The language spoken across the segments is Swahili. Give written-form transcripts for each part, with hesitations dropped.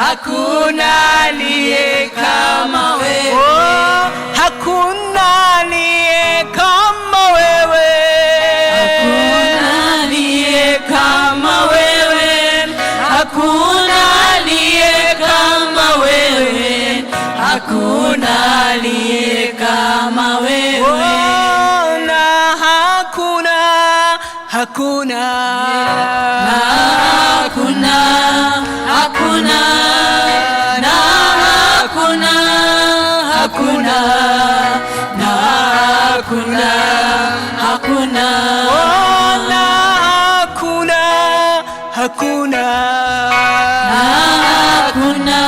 hakuna aliye kama wewe. Oh, hakuna aliye kama wewe. Hakuna aliye kama wewe. Hakuna aliye kama wewe. Hakuna aliye kama wewe. Oh, na hakuna, hakuna, na hakuna, hakuna, na hakuna, hakuna, na hakuna, hakuna. oh, na hakuna, hakuna, na hakuna,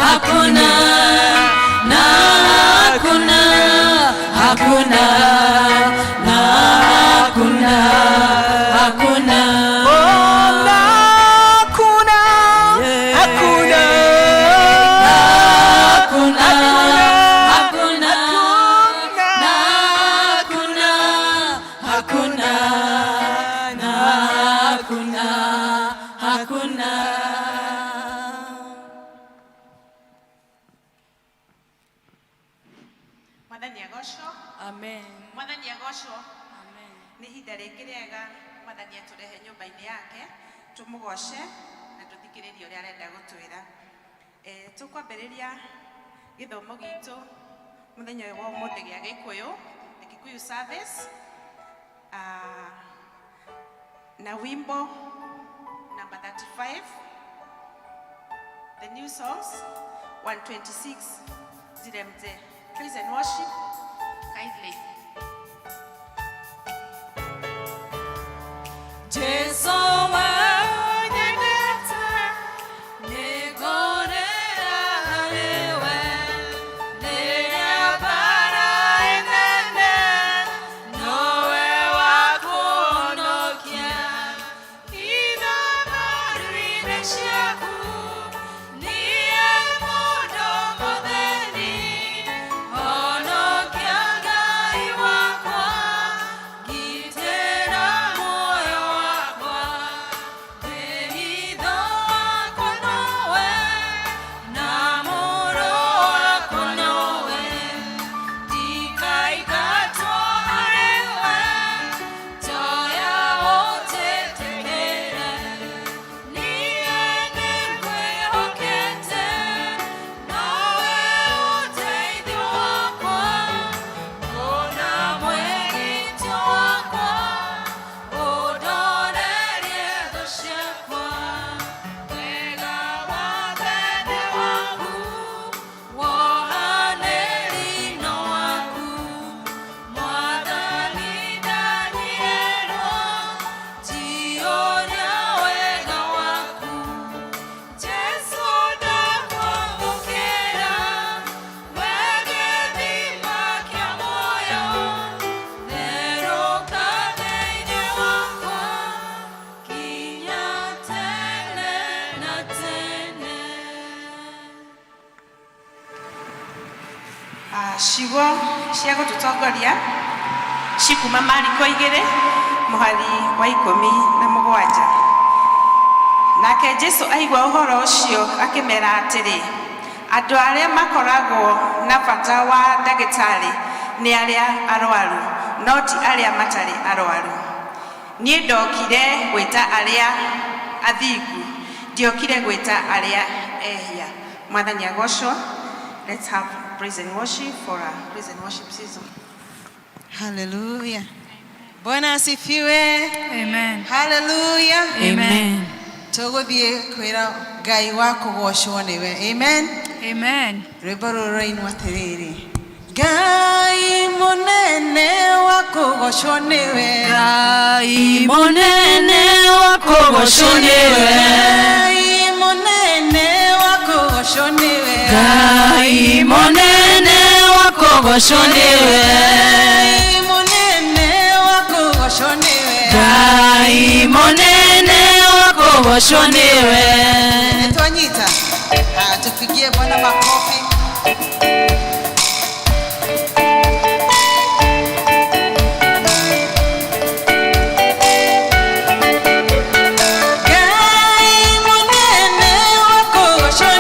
hakuna, na hakuna, hakuna, na hakuna, hakuna. oh, na hakuna, hakuna, Hakuna, hakuna, na hakuna, hakuna, na hakuna, hakuna. Mwathani agocwo. Amen. Mwathani agocwo. Amen. Nĩ ihinda rĩngĩ rĩega Mwathani atũrehe nyũmba-inĩ yake tũmũgoce na tũthikĩrĩrie ũrĩa arenda gũtwĩra. Tũkwambĩrĩria gĩthomo gitũ mũthenya ũyũ wa ũmũthĩ gĩa Gĩkũyũ, the Kikuyu service, na wimbo number 35, the new songs 126 zile mzee. Praise and worship kindly. Jesu wanyendete nigorera hariwe niria bara enene nowe wakuhonokia ina marine ciaku niye mũndũ mũtheri honokia Ngai wakwa ngitĩra muoyo wakwa wĩhitho wakwa nowe na mũrũ wakwa nowe ndikaingatwo harĩwe njoya ũnjĩtĩkĩre niĩ nĩngwĩhokete nowe ũteithio wakwa ona mwĩgitio wakwa ũndorerie thũ ciakwa wega wothe nĩ waku wohanĩrino waku Mwathani ndaniherwo njiyũria wega waku Jesu ndakwamũkĩra we gĩthima kĩa muoyo therũka thĩinĩ wakwa kinya tene na tene. Ciugo cia gũtũtongoria cikuma Mariko 2 mũhari wa 17. Nake Jesu aigua ũhoro ũcio akĩmera atĩrĩ, andũ arĩa makoragwo na bata wa ndagĩtarĩ nĩ arĩa arwaru, no ti arĩa matarĩ arwaru. Niĩ ndokire gwĩta arĩa athingu, ndiokire gwĩta arĩa ehia. Mwathani agocwo. Let's have praise and worship for our praise and worship season. Hallelujah. Bwana asifiwe. Amen. Hallelujah. Amen. Tũgũthiĩ kwĩra Ngai wa kũgocwo nĩwe. Amen. Amen. Rwĩmbo rũrũ rũrainwo atĩrĩrĩ. Ngai mũnene wa kũgocwo nĩwe. Ngai mũnene wa kũgocwo nĩwe. Ngai mũnene wa kũgocwo nĩwe. Ngai mũnene wa kũgocwo nĩwe. Ngai mũnene wa kũgocwo nĩwe. Ngai mũnene wa kũgocwo nĩwe. Nĩtwanyita. Tupigie Bwana makofi. Ngai mũnene wa kũgocwo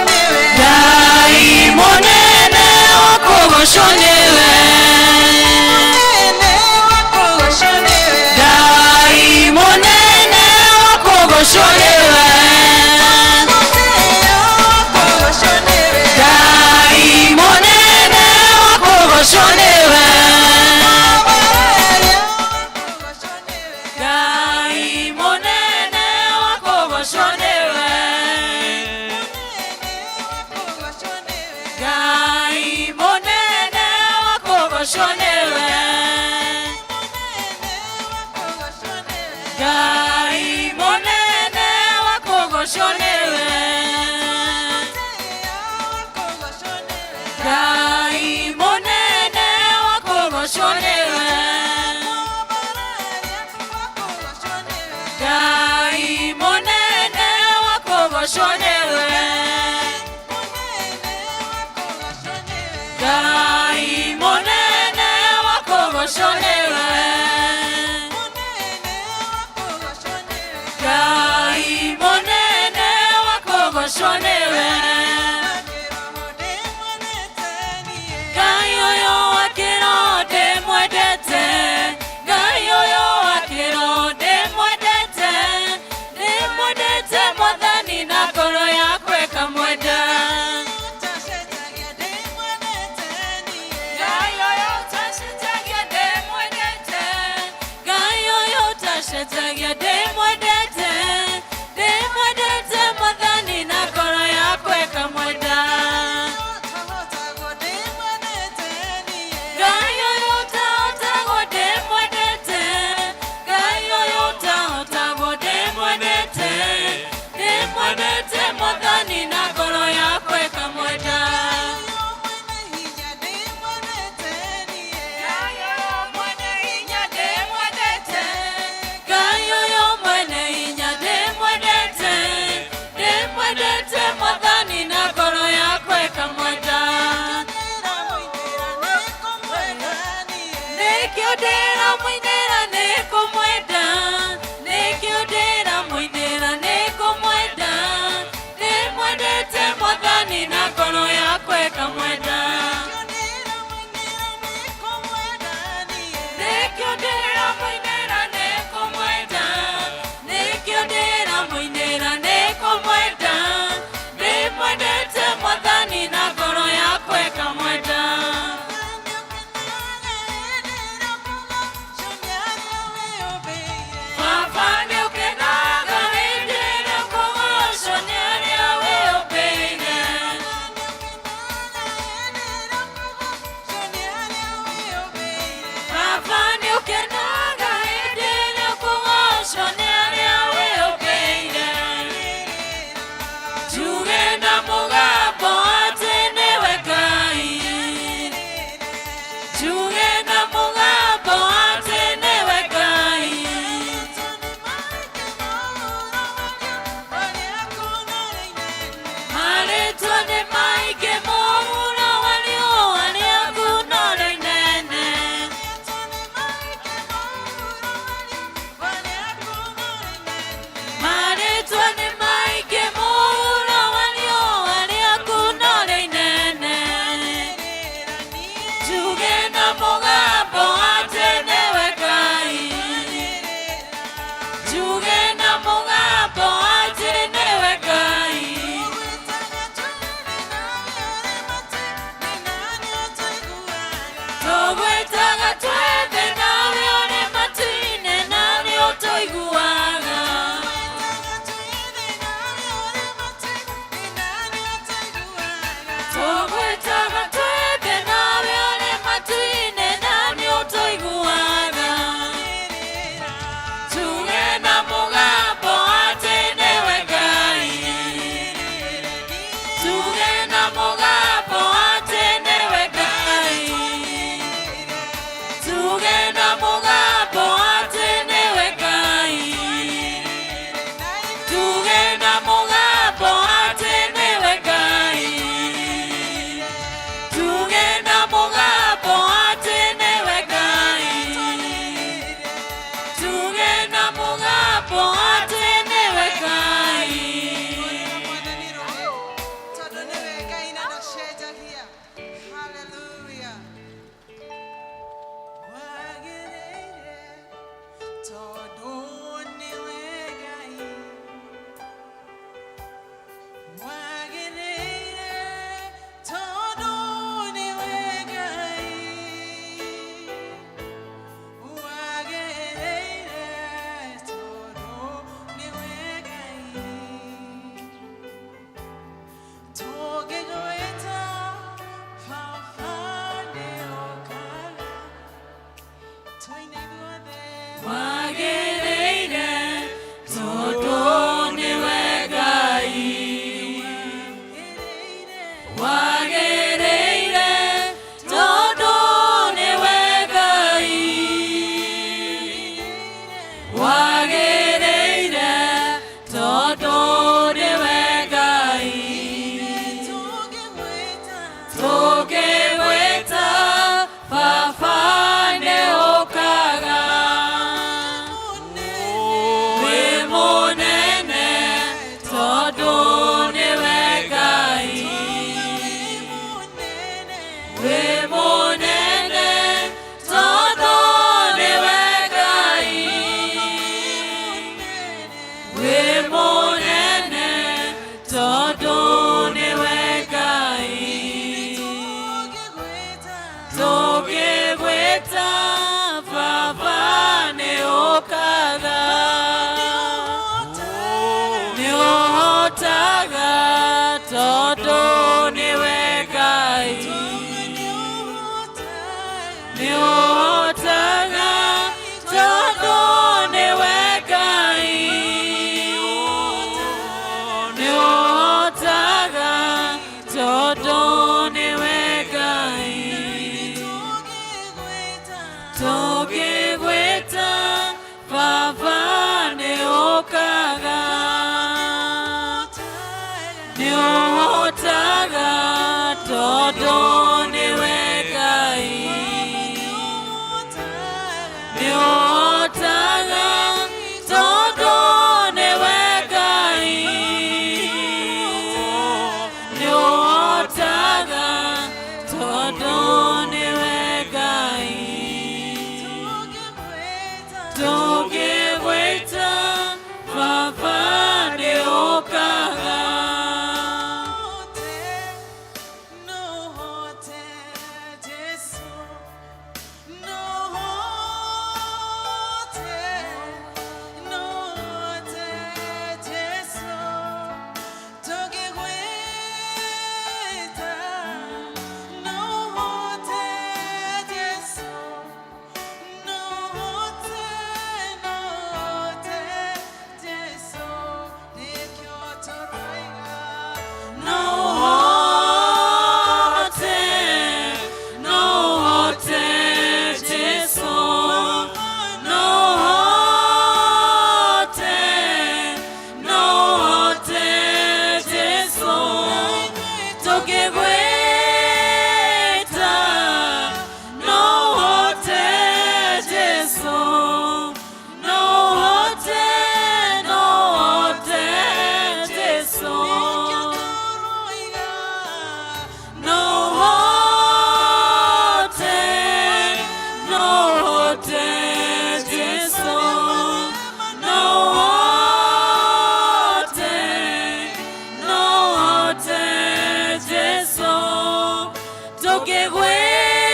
wakogoconewe Ngai munene wakogoconewe Ngai munene wakogoconewe Ngai munene wakogoconewe Ngai munene wakogoconewe Ngai oyo wakirode mwendete Ngai oyo wakirode mwendete ndimwendete mwathani na ngoro yakwa ĩkamwenda Ngai oyo tacenjagia ndimwendete Ngai oyo tacenjagia ndimwendete ndimwendete mwathani na ngoro yakwa ĩkamwenda Ngai oyo tahotagwo ndimwendete Ngai oyo tahotagwo ndimwendete ndimwendete mwathani na ngoro yakwa ĩkamwenda Ngai oyo mwene hinya ndimwendete Ngai oyo mwene hinya ndimwendete ndimwendete mwathani na ngoro yakwa ĩkamwenda Nikĩo ndĩramũinĩra nĩkũmwenda Nikĩo ndĩramũinĩra nĩkũmwenda ndĩmwendete mwathani na ngoro yakwa ĩkamwenda Nikĩo ndĩramũinĩra nĩkũmwenda Nikĩo ndĩramũinĩra nĩkũmwenda ndĩmwendete mwathani na ngoro yakwa ĩkamwenda Baba nĩũkenaga hĩndĩ ĩrĩa ũkũgocwo nĩ arĩa wĩũmbĩire Baba nĩũkenaga hĩndĩ ĩrĩa ũkũgocwo nĩ arĩa wĩũmbĩire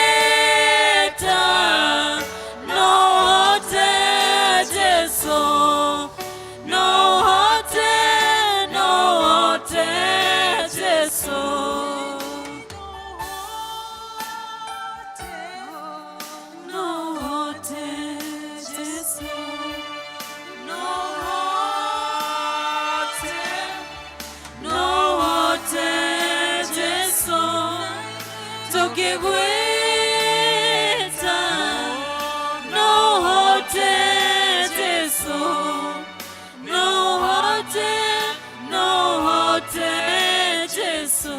tũkĩgwĩta no ũhote Jesũ, no ũhote, no ũhote Jesũ. No ũhote Jesũ, no ũhote, no ũhote Jesũ, tũkĩgwĩta no ũhote Jesũ, no ũhote, no ũhote Jesũ.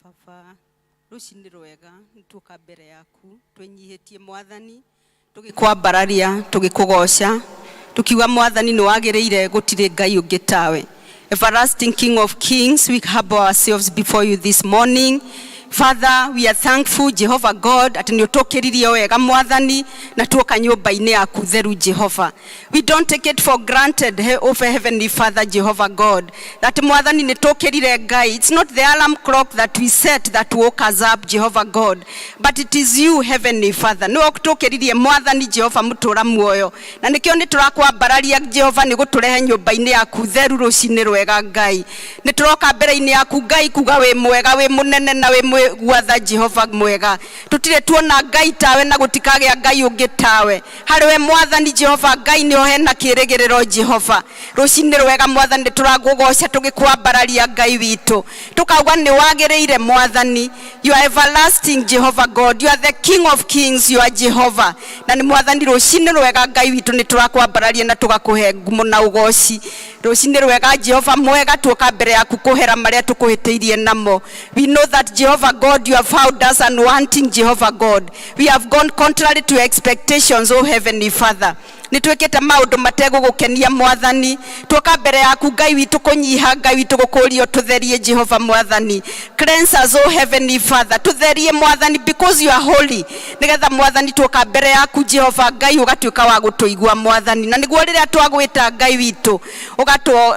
Baba, rucini rwega nituka mbere yaku twenyihitie mwathani tugikwambararia tugikugoca tukiuga mwathani ni wagiriire gutire ngai ungi tawe. Everlasting King of Kings, we humble ourselves before you this morning. Father, we are thankful, Jehovah God, at nĩũtũkĩririe wega mwathani na tuoka nyũmba-inĩ yaku theru Jehovah. We don't take it for granted, over Heavenly Father, Jehovah God, that mwathani nĩtũkĩrire Ngai. It's not the alarm clock that we set that woke us up, Jehovah God, but it is you, Heavenly Father. Nĩwe ũtũkĩririe mwathani Jehovah mũtũra muoyo. Na nĩkĩo nĩtũrakwambararia Jehovah nĩgũtũrehe nyũmba-inĩ yaku theru rũcinĩ rwega Ngai. Nĩtũroka mbere-inĩ yaku Ngai kuga wĩ mwega, wĩ mũnene na wĩ gwatha Jehovah mwega. Tutire tuona Ngai tawe na gutikagĩa Ngai ũngĩ tawe. Harĩwe mwathani Jehovah Ngai nĩho hena kĩĩrĩgĩrĩro Jehovah. Rũcinĩ rwega mwathani tũragũgoca tũgĩkwambararia Ngai witũ. Tukauga nĩ wagĩrĩire mwathani. You are everlasting Jehovah God. You are the King of Kings. You are Jehovah. Na nĩ mwathani rũcinĩ rwega Ngai witũ nĩtũrakwambararia na tũgakũhe ngumo na ũgoci. Rũcinĩ rwega Jehovah mwega tuoka mbere yaku kũhera marĩa tũkũhĩtĩirie namo. We know that Jehovah God, you have found us unwanting, Jehovah God. We have gone contrary to expectations, oh Heavenly Father. Nĩtwĩkĩte maũndũ mategũgũkenia mwathani. Tuoka mbere yaku Ngai witũ kũnyiha, Ngai witũ gũkũũrio tũtherie Jehovah mwathani. Cleanse us, oh Heavenly Father. Tũtherie mwathani because you are holy. Nĩgetha mwathani tuoka mbere yaku Jehovah Ngai ũgatuĩka wa gũtũigua mwathani. Na nĩguo rĩrĩa twagwĩta Ngai witũ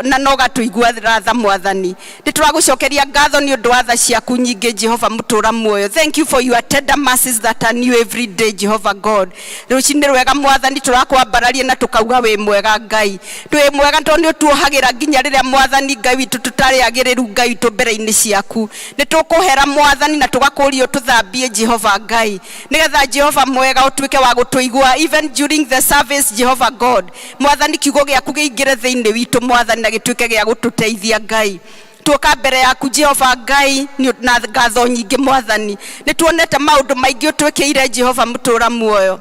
na no gatũigua ratha mwathani. Nĩtũragũcokeria ngatho nĩ ũndũ wa tha ciaku nyingĩ Jehovah mũtũra muoyo. Thank you for your tender mercies that are new every day, Jehovah God. Rũcinĩ rwega mwathani tũrakwambararia na tukauga wĩ mwega Ngai. Twĩ mwega tondũ nĩũtuohagĩra nginya rĩrĩa mwathani Ngai witũ tũtarĩ agĩrĩru Ngai witũ mbere-inĩ ciaku. Nĩtũkũhera mwathani na tũgakũũrio tũthambie Jehovah Ngai. Nĩgetha Jehovah mwega ũtuĩke wa gũtũigua even during the service Jehovah God. Mwathani kiugo gĩaku gĩingĩre thĩinĩ witũ mwathani na gĩtuĩke gĩa gũtũteithia Ngai. Tuoka mbere yaku Jehovah Ngai na ngatho nyingĩ mwathani. Nĩtuonete maũndũ maingĩ ũtwĩkĩire Jehovah mũtũra muoyo.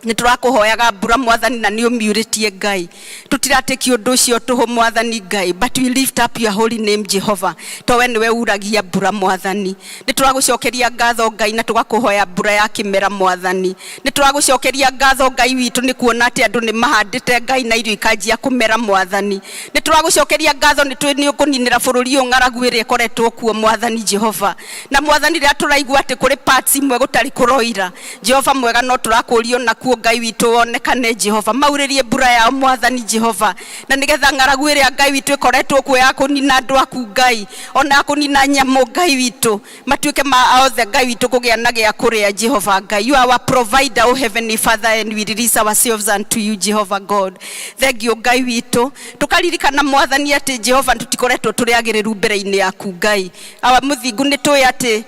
Nĩtũrakũhoyaga mbura mwathani na nĩũmiurĩtie Ngai. Tũtiratĩkia ũndũ ũcio tũhũ mwathani Ngai, but we lift up your holy name Jehovah. Towe nĩwe uragia mbura mwathani. Nĩtũragũcokeria ngatho Ngai na tũgakũhoya mbura ya kĩmera mwathani. Nĩtũragũcokeria ngatho Ngai witũ nĩkuona atĩ andũ nĩmahandĩte Ngai na irio ikanjia kũmera mwathani. Nĩtũragũcokeria ngatho nĩũkũninĩra bũrũri ũyũ ng'aragu ĩrĩa ĩkoretwo kuo mwathani Jehovah. Na mwathani rĩrĩa tũraigua atĩ kũrĩ parts imwe gũtarĩ kũroira Jehovah mwega no tũrakũũrio nakuo Ngai witũ wonekane Jehovah. Maurĩrie mbura ya mwathani Jehovah. Na nĩgetha ng'aragu ĩrĩa Ngai witũ ĩkoretwo kuo ya kũnina andũ aku Ngai, ona kũnina nyamũ Ngai witũ, matuĩke othe Ngai witũ kũgĩa na gĩa kũrĩa Jehovah Ngai. You are our provider, oh Heavenly Father, and we release ourselves unto you Jehovah God. Thank you Ngai witũ. Tukaririkana mwathani atĩ Jehovah tũtikoretwo tũrĩ agĩrĩru mbere-inĩ yaku Ngai. Awa mũthingu nĩtũĩ atĩ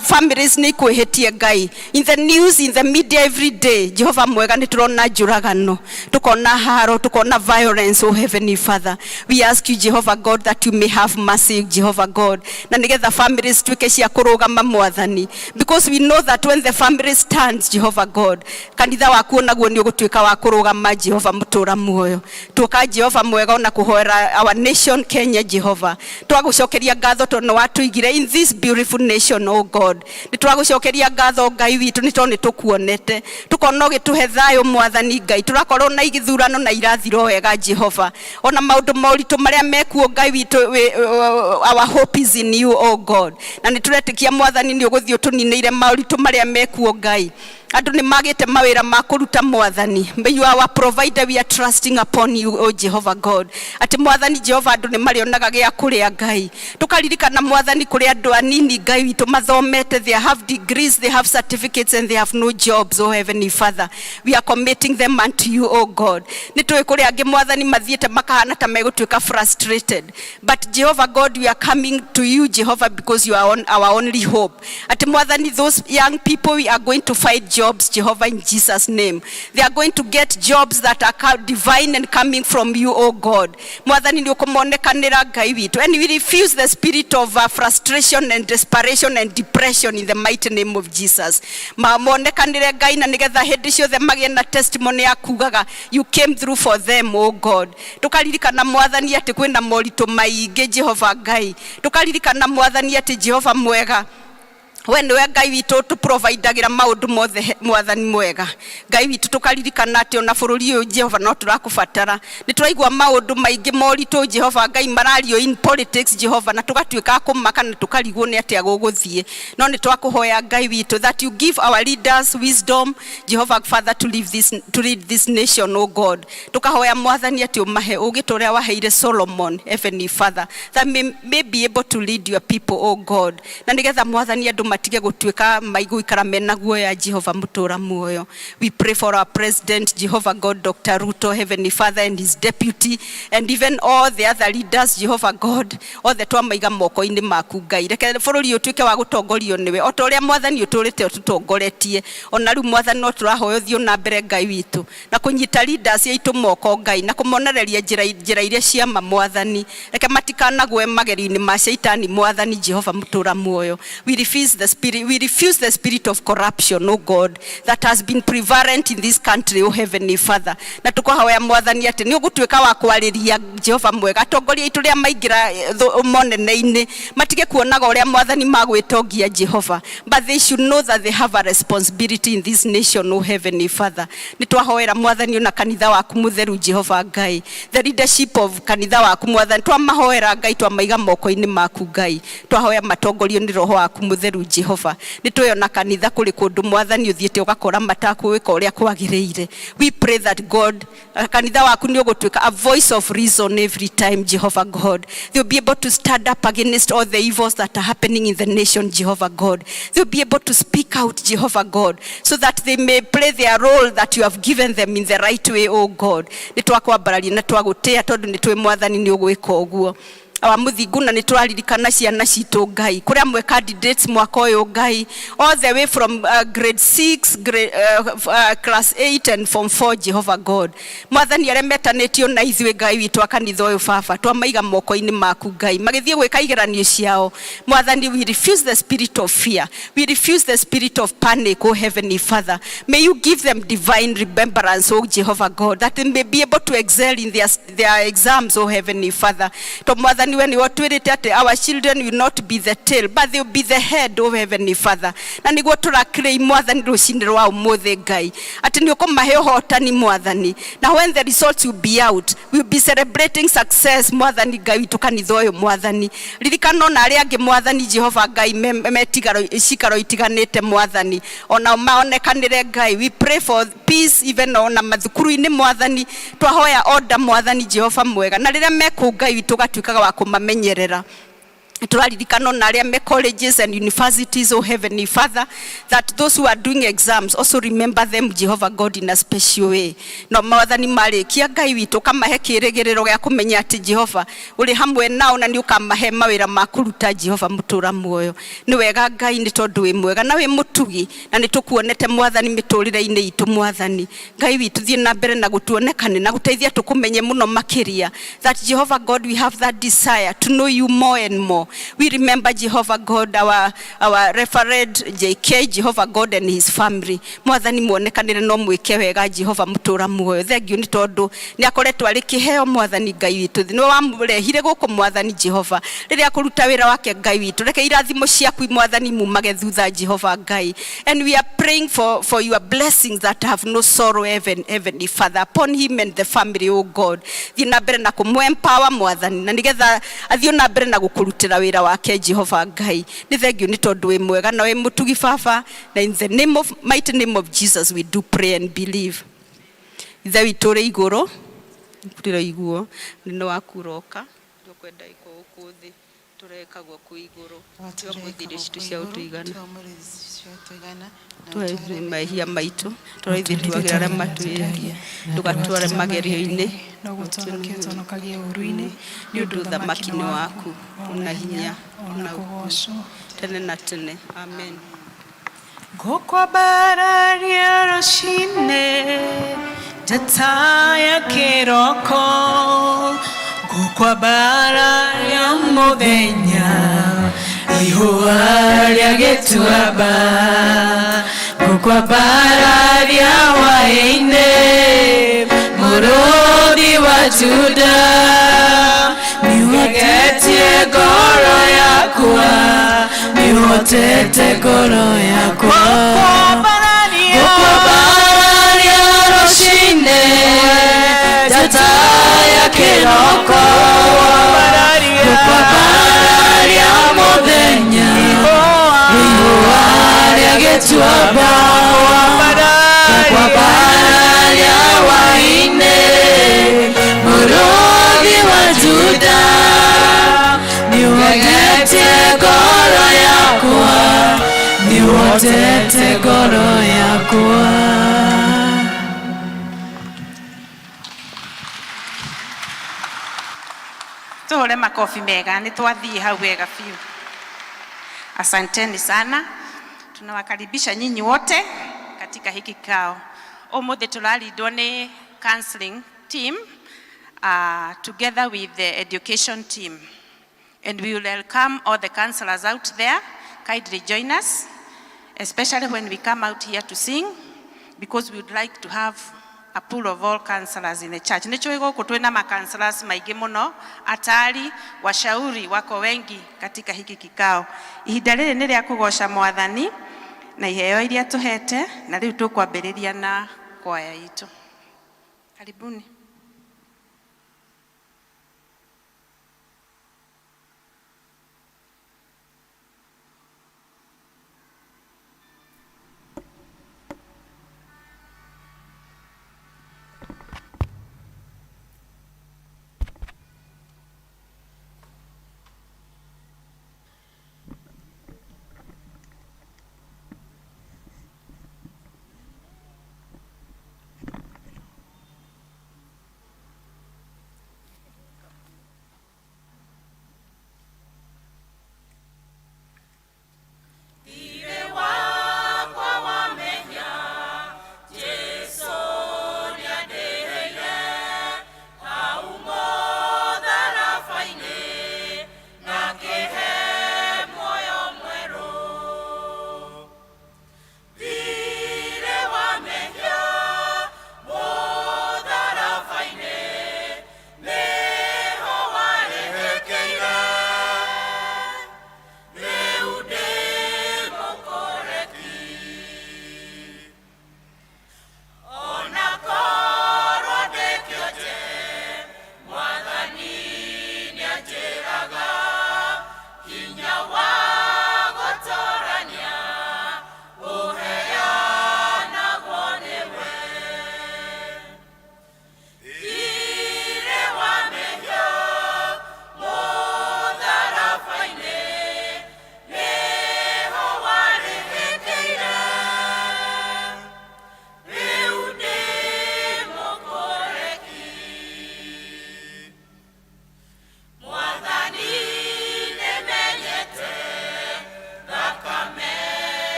families nĩikwĩhĩtie Ngai. In the news, in the media every day Jehovah mwega nĩtũrona njũragano, tukona haro, tukona violence, oh Heavenly Father. We ask you Jehovah God that you may have mercy Jehovah God. Na nĩgetha families tuĩke cia kũrũgama mwathani, because we know that when the family stands Jehovah God, kanitha waku naguo nĩũgũtuĩka wa kũrũgama Jehovah mũtũra muoyo. Tuoka Jehovah mwega ona kũhoera our nation Kenya Jehovah. Twagũcokeria ngatho tondũ watũigire in this beautiful nation, oh God. Nĩtũragũcokeria ngatho Ngai witũ nĩtondũ nĩtũkuonete. Tukona ũgĩtũhe thayũ mwathani Ngai. Tũrakorwo na ithurano na irathiro wega Jehovah. Ona maũndũ maũritũ marĩa mekuo Ngai witũ, our hope is in you, oh God. Na nĩtũretĩkia mwathani nĩũgũthiĩ ũtũninĩire maũritũ marĩa mekuo Ngai. Andũ nĩmagĩte mawĩra ma kũruta mwathani. You are our provider, we are trusting upon you, oh Jehovah God. Atĩ mwathani Jehovah andũ nĩmarĩonaga gĩa kũrĩa Ngai. Tukaririkana mwathani kũrĩ andũ anini Ngai witũ mathomete, they have degrees, they have certificates and they have no jobs, oh Heavenly Father. We are committing them unto you, oh God. Nĩtũĩ kũrĩ angĩ mwathani mathiĩte makahana ta megũtuĩka frustrated, but Jehovah God, we are coming to you Jehovah because you are our only hope. Atĩ mwathani those young people, we are going to fight jobs Jehovah in Jesus name. They are going to get jobs that are divine and coming from you, oh God. Mwathani nĩũkũmonekanĩra Ngai witũ, and we refuse the spirit of frustration and desperation and depression in the mighty name of Jesus. Monekanĩre Ngai na nĩgetha hĩndĩ ciothe magĩe na testimony ya kugaga you came through for them, oh God. Tukaririkana mwathani atĩ kwĩna moritũ maingĩ Jehovah Ngai. Tukaririkana mwathani atĩ Jehovah mwega we niwe Ngai witu tuprovidagira maundu mothe mwathani mwega. Ngai witu tukaririkana ati ona bururi uyu Jehova no turakubatara. Ni turaigua maundu maingi moritu Jehova Ngai marario in politics Jehova, na tugatuika kumaka na tukarigwo ni ati aguguthie. No ni twakuhoya Ngai witu that you give our leaders wisdom Jehova Father to lead this nation, oh God. Tukahoya mwathani ati umahe ugituria waheire Solomon, Heavenly Father, that may be able to lead your people, oh God. Na nigetha mwathani andu matige gutuika maiguikara mena guoya Jehova mutura muoyo. We pray for our president Jehovah God, Dr. Ruto, Heavenly Father, and his deputy, and even all the other leaders Jehovah God, all the twamaiga moko-ini maku Ngai. Reke bururi utuike wa gutongorio niwe o toria mwathani uturite ututongoretie. Ona riu mwathani no turahoyo thio na mbere Ngai witu na kunyita leaders yaitu moko Ngai na kumonereria njira iria cia mwathani. Reke matikanagwe mageri-ini ma shaitani mwathani Jehova mutura muoyo. We refuse the spirit of corruption, oh God, that has been prevalent in this country, oh Heavenly Father. Na tukohoya mwathani ati ni ugutuika wa kwariria Jehova mwega atongoria itu ria maingira monene-ini matige kuonaga uria mwathani magwitongia Jehova, but they should know that they have a responsibility in this nation, oh Heavenly Father. Ni twahoera mwathani ona kanitha waku mutheru Jehova Ngai, the leadership of kanitha waku mwathani twamahoera Ngai twamaiga moko-ini maku Ngai, twahoya matongorio ni roho waku mutheru Jehova. Ni tweyona kanitha kuri kundu mwathani uthiete ugakora matakuwika uria kwagiriire. We pray that God kanitha waku ni ugutuika a voice of reason every time Jehovah God. They'll be able to stand up against all the evils that are happening in the nation Jehovah God. They'll be able to speak out Jehovah God, so that they may play their role that you have given them in the right way, oh God. Ni twakwambararia na twagutia tondu ni twi mwathani ni ugwika uguo. Awamuthingu na nitwaririkana ciana citu Ngai kuria mwe candidates mwaka uyu Ngai all the way from grade 6 class 8 and form 4 Jehovah God. Mwathani aria metanitio na ithuĩ Ngai witu akanitha uyu baba twamaiga moko-ini maku Ngai magithie gwika igeranio ciao mwathani. We refuse the spirit of fear, we refuse the spirit of panic, oh Heavenly Father. May you give them divine remembrance, oh Jehovah God, that they may be able to excel in their exams, oh Heavenly Father. To mwathani when you twirite ati our children will not be the tail but they will be the head, oh Heavenly Father. Na niguo turakire mwathani rucini rwa umuthi Ngai ati ni ukumahe uhotani mwathani, na when the results will be out we will be celebrating success mwathani Ngai witu kanitha uyu mwathani. Ririkana na aria angi mwathani Jehova Ngai metigaro cikaro itiganite mwathani ona maonekanire Ngai. We pray for peace even ona mathukuru-ini mwathani, twahoya order mwathani Jehova mwega, na riria meku Ngai witu gatuikaga wa kumamenyerera. Turaririkana na aria me colleges and universities, oh Heavenly Father, that those who are doing exams also remember them Jehovah God in a special way. No mwathani marikia Ngai witu kamahe kirigiriro gya kumenya ati Jehova uri hamwe nao na ni ukamahe mawira makuruta Jehova mutura muoyo. Ni wega Ngai ni tondu wi mwega na wi mutugi na ni tukuonete mwathani miturire-ini itu mwathani. Ngai witu thie na mbere na gutuonekane na guteithia tukumenye muno makiria, that Jehovah God we have that desire to know you more and more. We remember Jehovah God our referred JK Jehovah God and his family. Mwathani muonekanire no mwike wega Jehovah mutura muoyo. Thank you ni tondu ni akoretwo ari kiheo mwathani Ngai witu ni wamurehire guku mwathani Jehova riria kuruta wira wake Ngai witu. Reke irathimo ciaku mwathani mumage thutha Jehovah Ngai, and we are praying for your blessings that have no sorrow, Heavenly Father, upon him and the family, oh God. Thie na mbere na kumempower mwathani na nigetha athio na mbere na gukurutira wira wake Jehovah Ngai. Ni thank you ni tondu wi mwega na wi mutugi baba, na in the mighty name of Jesus we do pray and believe. Ithe witu ri iguru ndira iguo ni wakuroka tukwenda iko ukuthi tureka gwo ku iguru twamuthire citu cia utuigana tuwe mahia maitu turaithie tuagira aria matwiragia tugatware magerio-ini no gutonokagie uru-ini ni undu thamaki-ini waku una hinya una kugoco tene na tene. Amen. Gukwambararia rucine njata ya kiroko, gukwambararia muthenya ihua ria gituamba, gukwambararia hwaĩ-inĩ mũrũthi wa Juda nĩũgetie ngoro yakwa nĩũhote niwotete ngoro yakwa gukubararia rucine njata ya kiroko gukubararia muthenya ihua ria gituamba gukubararia waine murugi wa Juda niwotete ngoro yakwa niwotete ngoro yakwa. Tuhore makofi mega, ni twathie hau wega fiu. Asanteni sana. Tunawakaribisha nyinyi wote katika hiki kikao. Umuthi tulalindwo ni counseling team together with the education team. And we will welcome all the counselors out there. Kindly join us, especially when we come out here to sing, because we would like to have a pool of all counselors in the church. Nicho iko twina ma counselors maigi muno, atari, washauri wako wengi katika hiki kikao. Ihinda riri ni ria kugosha Mwathani na iheo iria tuhete, na riu tukwambiriria na kwaya itu. Karibuni.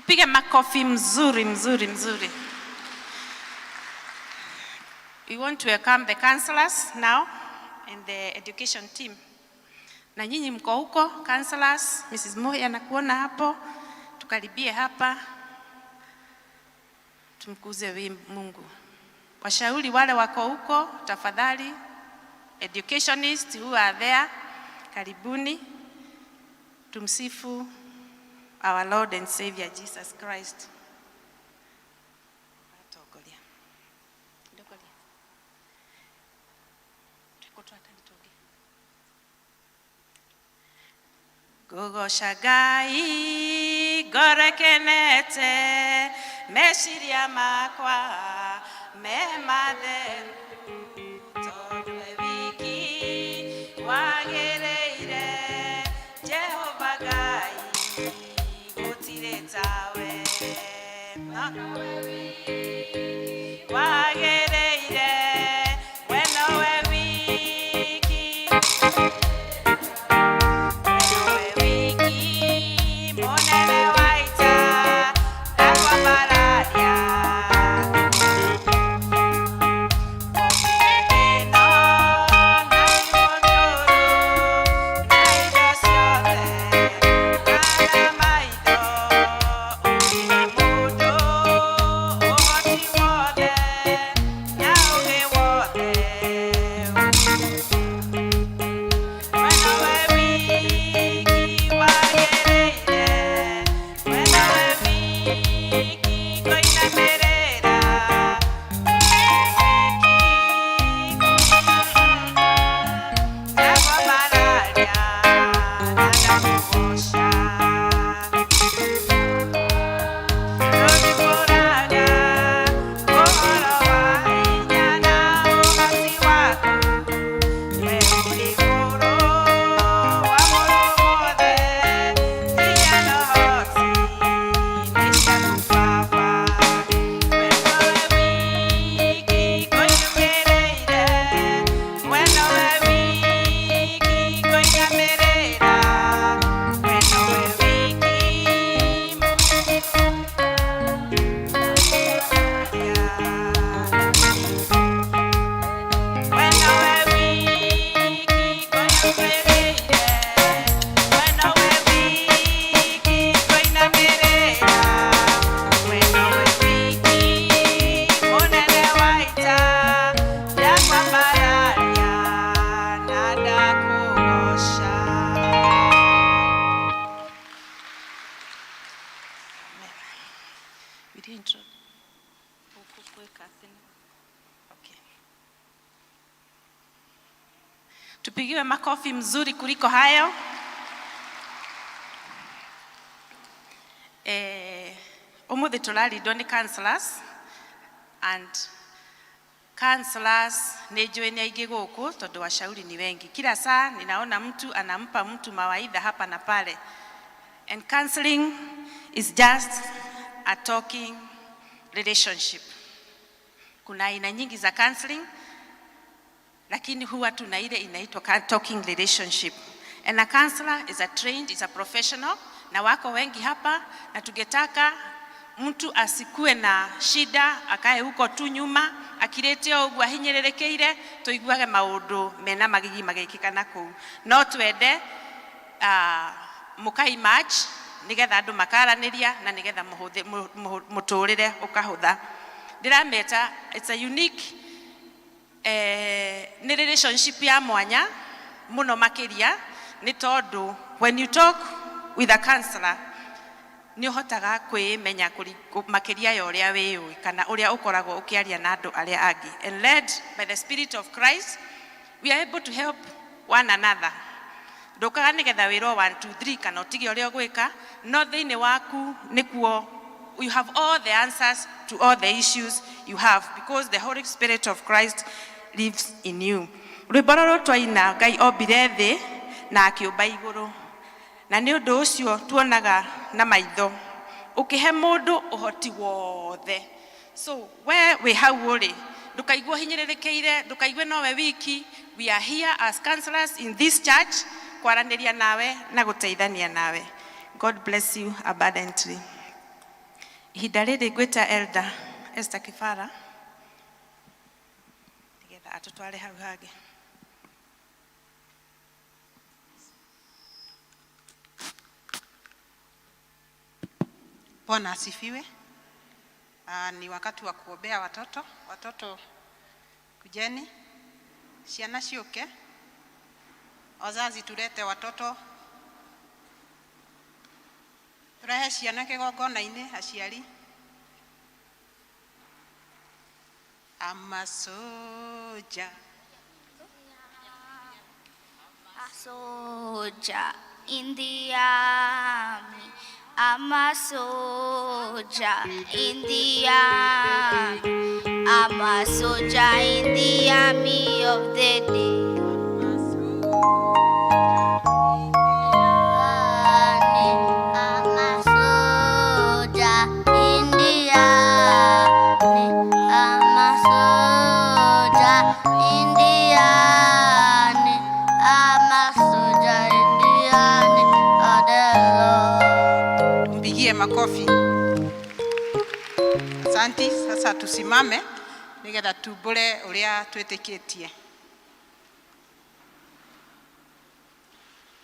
Tupige makofi mzuri mzuri mzuri. We want to welcome the counselors now and the education team. Na nyinyi mko huko, counselors, Mrs. Moya nakuona hapo, tukaribie hapa, tumkuze Mungu. Washauri wale wako huko, tafadhali, educationists who are there, karibuni, tumsifu our Lord and Savior Jesus Christ. Gogosha Ngai gorekenete meciria makwa me matheru tondu wiki wagereire Jehova Ngai gutire tawe wagereire weno we wiki Tupigiwe makofi mzuri kuliko hayo. Umuthi tularidwo ni counselors, and counselors ni njui ni aingĩ gũkũ tondu washauri ni wengi. Kila saa ninaona mtu anampa mtu mawaidha hapa na pale. And counseling is just a talking relationship. Kuna aina nyingi za counseling, lakini huwa tuna ile inaitwa talking relationship. And a counselor is a professional, na wako wengi hapa, na tungetaka mtu asikue na shida akae huko tu nyuma akiretio ugwa hinyererekeire tuiguage maundu mena magigi magikikana ku. No twende mukai match nigetha andu makaraniria na nigetha muturire ukahutha. Ndirameta it's a unique ni relationship ya mwanya muno makiria ni tondu when you talk with a counselor ni uhotaga kwimenya makiria ya uria wiwi kana uria ukoragwo ukiaria na andu aria angi. And led by the Spirit of Christ, we are able to help one another. Ndukaga nigetha wiro 1 2 3 kana utige uria gwika no thiini waku nikuo you have all the answers to all the issues you have, because the Holy Spirit of Christ lives in you. Rwiboro twaina Ngai ombire thi na akiumba iguru, na ni undu ucio tuonaga na maitho ukihe mundu uhoti wothe. So where we hau uri ndukaigwo hinyererekeire, ndukaigwe nowe wiki. We are here as counselors in this church kwaraniria nawe na guteithania nawe. God bless you abundantly. Ihinda rĩrĩ ngwĩta Elder Esther Kĩbara nĩgetha atũtware hau hangĩ. Bwana asifiwe. Ni wakati wa kuombea watoto. Watoto kujeni, ciana ciuke, wazazi tulete watoto, turehe ciana kĩgongona-inĩ aciari. I'm a soldier. A soldier in the army. I'm a soldier in the army. I'm a soldier in the army of the day. I'm a soldier in the army. I'm a soldier in the army. I'm a soldier in the army of the Lord. Mpigie makofi. Asante. Sasa tusimame nigetha tumbure uria twitikitie.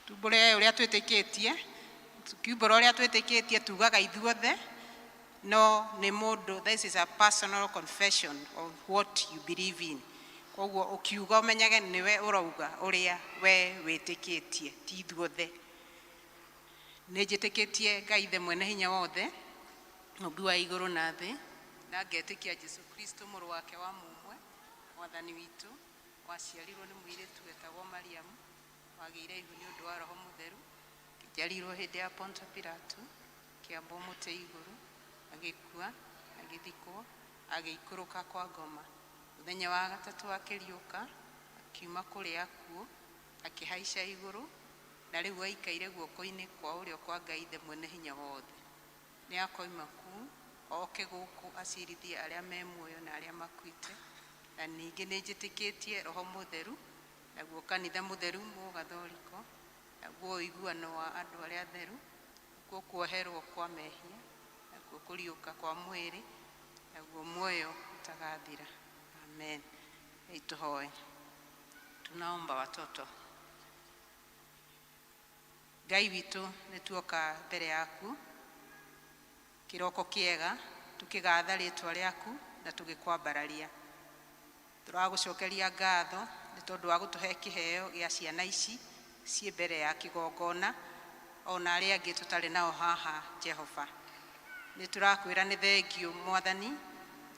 Tumbure uria twitikitie. Tukiumbura uria twitikitie tugaga ithuothe no ni mundu. This is a personal confession of what you believe in. Koguo ukiuga umenyage niwe urauga uria we witikitie ti ithuothe. Nijitikitie Ngai the mwene hinya wothe Mũmbi wa igũrũ na thĩ, na ngetikia Jesu Kristo mũrũ wake wa mũmwe mwathani witũ, waciarirwo nĩ mũirĩtu wetagwo Mariamu, wagĩire ihu nĩ ũndũ wa Roho Mũtheru, kĩnjarirwo hĩndĩ ya Ponto Pilato, kĩambwo mũtĩ igũrũ, agĩkua, agĩthikwo, agĩikũrũka kwa ngoma. Mũthenya wa gatatũ akĩriũka, akiuma kũrĩ akuũ, akĩhaica igũrũ, na rĩu aikaire guoko-inĩ kwa ũrĩo kwa Ngai the mwene hinya wothe. Nĩ akoima kuu oke gũkũ acirithie arĩa me muoyo na arĩa makuĩte. Na ningĩ nĩ njĩtĩkĩtie Roho Mũtheru, naguo kanitha mũtheru mũgathoriko, naguo ũiguano wa andũ arĩa atheru, naguo kuoherwo kwa mehia, naguo kũriũka kwa mwĩrĩ, naguo muoyo ũtagathira. Amen. Tuhoe. Tunaomba watoto. Ngai witũ nĩ tuoka mbere yaku kĩroko kĩega tukigatha rĩtwa rĩaku na tũgĩkwambararia. Tũragũcokeria ngatho nĩ tondũ wa gũtũhe kĩheo gĩa ciana ici ciĩ mbere ya kĩgongona ona arĩa angĩ tũtarĩ nao haha Jehova. Nĩ tũrakwĩra nĩ thengio Mwathani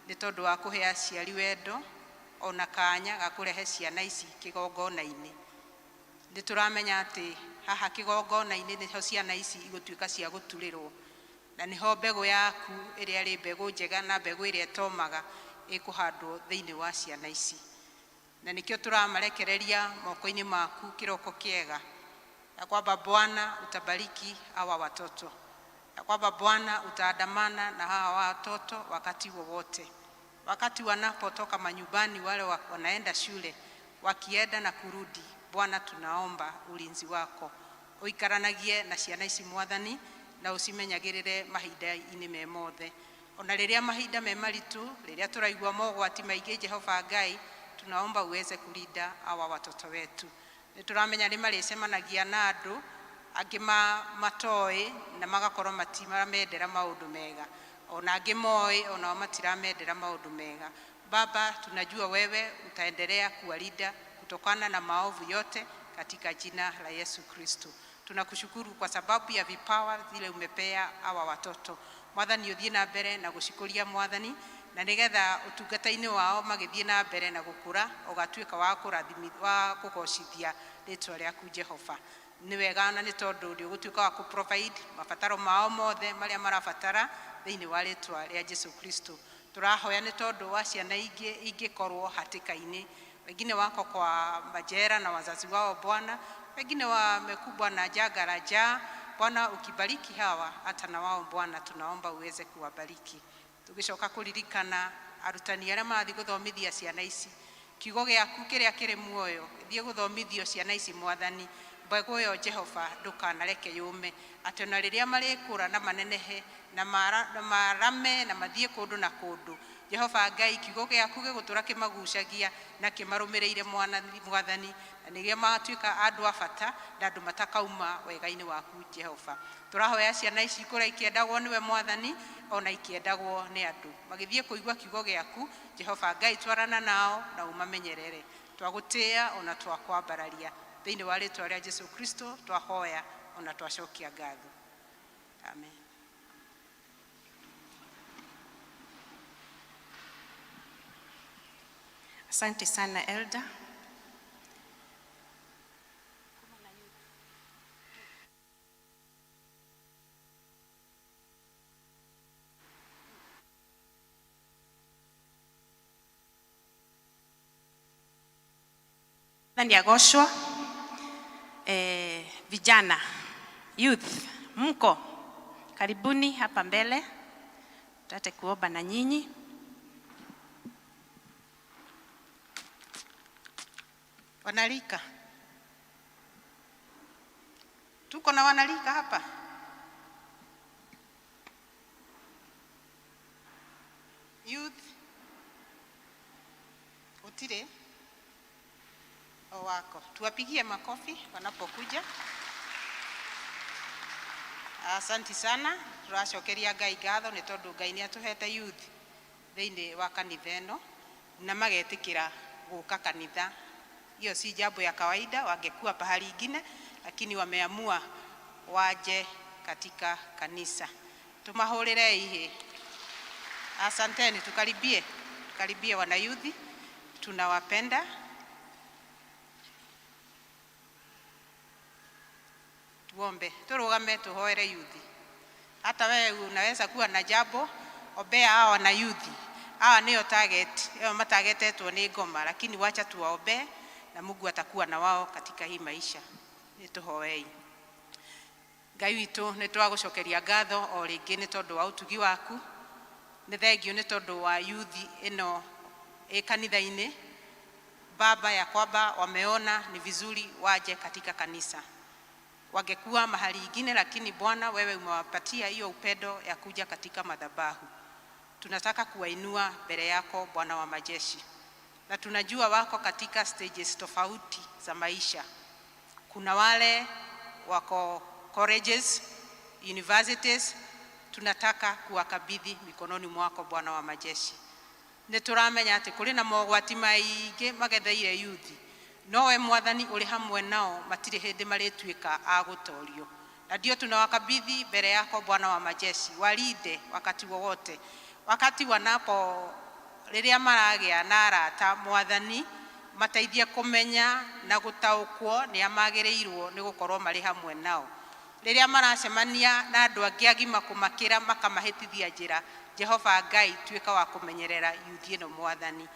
nĩ tondũ wa kũhe aciari wendo ona kanya ga kũrehe ciana ici kĩgongona-inĩ. Nĩ tũramenya atĩ haha kĩgongona-inĩ nĩho ciana ici igũtuĩka cia gũturĩrwo, na nĩho mbegũ yaku ĩrĩa ĩrĩ mbegũ njega na mbegũ ĩrĩa ĩtomaga ĩkũhandwo thĩinĩ wa ciana ici. Na nĩkĩo tũramarekereria moko-inĩ maku kĩroko kĩega, ya kwamba Bwana utabariki hawa watoto, ya kwamba Bwana utaandamana na hawa watoto wakati wowote, wakati wanapotoka manyumbani, wale wanaenda shule, wakienda na kurudi. Bwana tunaomba ulinzi wako uikaranagie na ciana ici Mwathani, na ucimenyagĩrĩre mahinda-inĩ me mothe. Ona rĩrĩa mahinda me maritũ, rĩrĩa tũraigua mogwati maingĩ Jehova Ngai, tunaomba uweze kulinda hawa watoto wetu. Nĩ tũramenya nĩ marĩcemanagia na andũ angĩ matoĩ na magakorwo matiramendera maũndũ mega, ona angĩ moĩ ona matiramendera maũndũ mega. Baba, tunajua wewe utaendelea kuwalinda kutokana na maovu yote katika jina la Yesu Kristo. Tunakushukuru kwa sababu ya vipawa zile umepea hawa watoto. Mwathani uthiĩ na mbere na gũcikũria Mwathani, na nĩgetha ũtungata-inĩ wao magĩthiĩ na mbere na gũkũra, ũgatuĩka wa kũrathimithia wa kũgocithia rĩtwa rĩaku Jehova. Nĩ wega na nĩ tondũ nĩ ũgũtuĩka wa kũ-provide mabataro mao mothe marĩa marabatara thĩinĩ wa rĩtwa rĩa Jesu Kristo. Tũrahoya nĩ tondũ wa ciana ingĩkorwo hatĩka-inĩ, wengine wako kwa majera na wazazi wao Bwana, wengine wamekumbwa na janga la njaa. Bwana, ukibariki hawa hata na wao Bwana, tunaomba uweze kuwabariki. Tugicoka kuririkana arutani arĩa mathi gũthomithia ciana ici, kiugo gĩaku kĩrĩa kĩrĩ muoyo gĩthiĩ gũthomithio ciana ici Mwathani, mbegu yo Jehova ndukanareke yume ati ona riria marikura na manenehe na marame na mathie kundu na kundu Jehova Ngai kiugo giaku gigutura kimagucagia na kimarumireire mwathani na nigia matuika andu abata na andu matakauma wega-ini waku Jehova turahoya ciana ici ikura ikiendagwo niwe mwathani ona ikiendagwo ni andu magithie kuigua kiugo giaku Jehova Ngai twarana nao na umamenyerere twagutia ona twakwambararia thiini wa ritwa ria Jesu Kristo twahoya ona twacokia ngatho amen. Asante sana Elder. Ndani ya goshwa vijana youth mko karibuni hapa mbele tutate kuomba na nyinyi. Wanalika tuko na wanalika hapa youth utire wako tuwapigie makofi wanapokuja. Asante sana turacokeria Ngai ngatho ni tondu Ngai ni atuhete youth thiini wa kanitha eno na magetikira guka kanitha. Hiyo si jambo ya kawaida, wangekuwa pahali ingine lakini wameamua waje katika kanisa. Tumahurire ihe. Asanteni, tukaribie wana youth, tunawapenda. Tuombe, turugame tuhoere youth. Hata wewe unaweza kuwa na jambo, ombea hao wana youth. Hawa ndio target, matagetetwo ni ngoma, lakini wacha tuwaombe na Mungu atakuwa na wao katika hii maisha. Nituhoei. Ngai witu nitwagucokeria ngatho o ringi ni tondu wa utugi waku. Ni thengio ni tondu wa youth eno kanitha-ini. Baba ya kwamba wameona ni vizuri waje katika kanisa. Wangekuwa mahali ingine lakini Bwana wewe umewapatia hiyo upendo ya kuja katika madhabahu. Tunataka kuwainua mbele yako Bwana wa majeshi. Na tunajua wako katika stages tofauti za maisha. Kuna wale wako colleges, universities, tunataka kuwakabidhi mikononi mwako Bwana wa majeshi. Nituramenya ati kuri na mogwati maingi magetheire youth. Nowe mwathani uri hamwe nao matire hindi marituika agutorio. Na ndio tunawakabidhi mbele yako Bwana wa majeshi. Walinde wakati wowote. Wakati wanapo riria maragia na arata mwathani mateithie kumenya na gutaukwo ni amagireirwo ni gukorwo mari hamwe nao. Riria maracemania na andu angi agima kumakira makamahitithia njira Jehova Ngai tuika wa kumenyerera youth ino mwathani.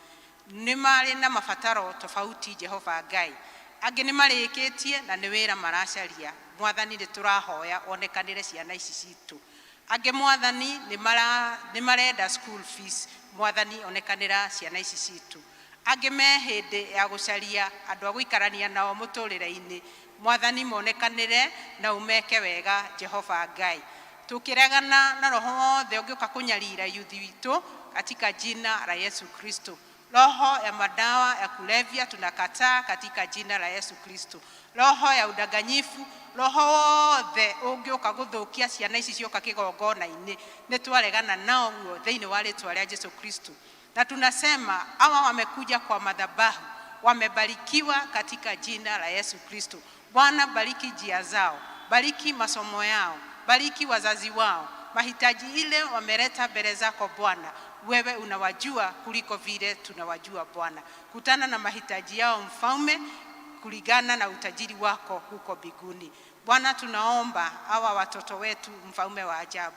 Ni mari na mabataro tofauti Jehova Ngai. Angi ni marikitie na ni wira maracaria mwathani ni turahoya onekanire ciana ici citu. Angi mwathani ni marenda school fees mwathani onekanira ciana ici citu. Angi me hindi ya gucaria andu a guikarania nao muturire-ini mwathani monekanire na umeke wega Jehova Ngai. Tukiregana na roho wothe ungiuka kunyarira youth witu katika jina la Yesu Kristo. Roho ya madawa ya kulevya tunakataa katika jina la Yesu Kristo. Roho ya udanganyifu, roho wothe ungiuka guthukia ciana ici cioka kigongona-ini ni twaregana nao thiini wa ritwa ria Yesu Kristo. Na tunasema hawa wamekuja kwa madhabahu, wamebarikiwa katika jina la Yesu Kristo. Bwana bariki njia zao, bariki masomo yao, bariki wazazi wao. Mahitaji ile wameleta mbele zako Bwana, wewe unawajua kuliko vile tunawajua Bwana. Kutana na mahitaji yao mfalme kulingana na utajiri wako huko mbinguni. Bwana tunaomba hawa watoto wetu mfalme wa ajabu.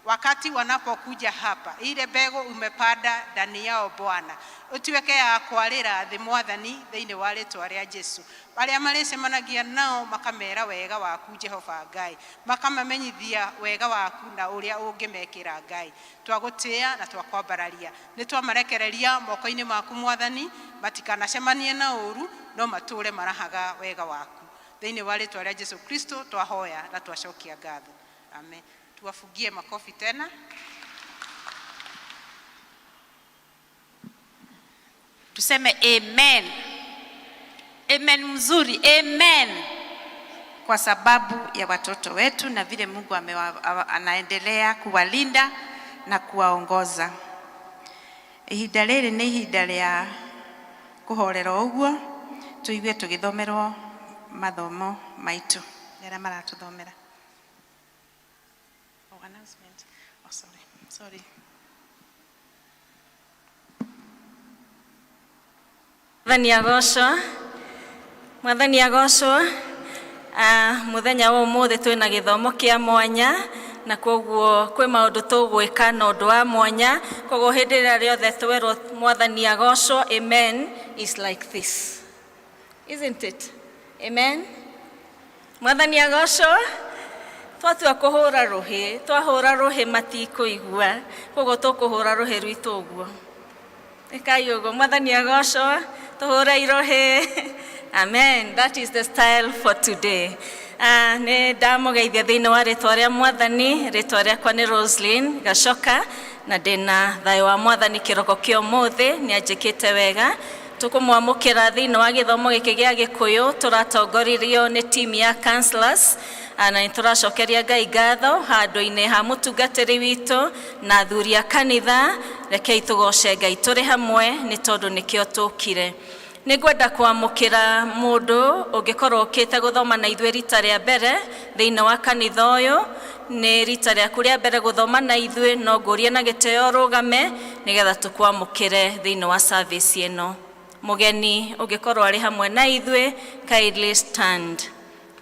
Wakati wanapokuja hapa, ile mbegu umepanda ndani yao Bwana, utuweke ya kwarira thi mwathani thiini wa ritwa ria Jesu. Baria maricemanagia nao makamera wega waku Jehova Ngai, makamamenyithia wega waku na uria ungimekira Ngai. Twagutia na twakwambararia, ni twamarekereria moko-ini maku mwathani, matikanacemanie na uru no mature marahaga wega waku. thĩinĩ wa rĩtwa rĩa Yesu Kristo twahoya na twacokia ngatho. Amen. Tuwafungie makofi tena. Tuseme amen. Amen mzuri. Amen. Kwa sababu ya watoto wetu na vile Mungu anaendelea kuwalinda na kuwaongoza. Ihinda rĩrĩ nĩ ihinda rĩa kũhorera ũguo tũigue tũgĩthomerwo mathomo maitũ rĩrĩa maratũthomera. Announcement. Sorry. Mwathani agocwo. Muthenya wa ũmũthĩ twĩna gĩthomo kĩa mwanya na koguo kwĩ maũndũ tũgwĩka na ũndũ wa mwanya, koguo hĩndĩ ĩrĩa rĩothe twerwo Mwathani agocwo, amen is like this, isn't it? Amen. Mwathani agocwo. Twatua kũhũra rũhĩ, twahũra rũhĩ matikũigua, koguo tũkũhũra rũhĩ rwitũ ũguo. Ĩkai ũguo. Mwathani agocwo. Tũhũra rũhĩ. Amen. That is the style for today. Nĩ ndamũgeithia thĩinĩ wa rĩtwa rĩa Mwathani. Rĩtwa rĩakwa nĩ Roslyn Gacoka na ndĩna thayũ wa Mwathani kĩroko kĩa ũmũthĩ. Nĩanjĩkĩte wega. Tũkũmwamũkĩra thĩinĩ wa gĩthomo gĩkĩ gĩa Gĩkũyũ. Tũratongoririo nĩ team ya counselors. Na nĩtũracokeria Ngai ngatho handũ-inĩ ha mũtungatĩri witũ na athuri a kanitha. Rekei tũgoce Ngai tũrĩ hamwe nĩ tondũ nĩkĩo tũkire. Nĩngwenda kwamũkĩra mũndũ ũngĩkorwo ũkĩte gũthoma na ithuĩ rita rĩa mbere thĩinĩ wa kanitha ũyũ. Nĩ rita rĩaku rĩa mbere gũthoma na ithuĩ, no ngũrie na gĩtĩo rũgame nĩgetha tũkwamũkĩre thĩinĩ wa service ĩno. Mũgeni ũngĩkorwo arĩ hamwe na ithuĩ, kindly stand.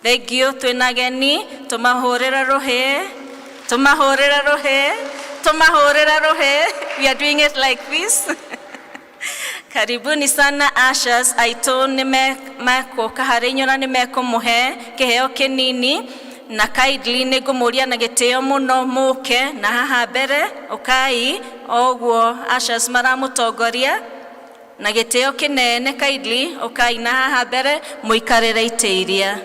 Thank you. Twĩna ageni, tũmahũrĩra rũhĩ. Tũmahũrĩra rũhĩ. Tũmahũrĩra rũhĩ. We are doing it like this. Karibuni sana ushers. Aitũ nĩmekũka harĩ inyuĩ na nĩmekũmũhe kĩheo kĩnini na kindly nĩngũmũria na gĩtĩo mũno mũke na haha mbere ũkai oguo ushers maramũtongoria na gĩtĩo kĩnene. Kindly ũkai na haha mbere mũikarĩre itĩ iria.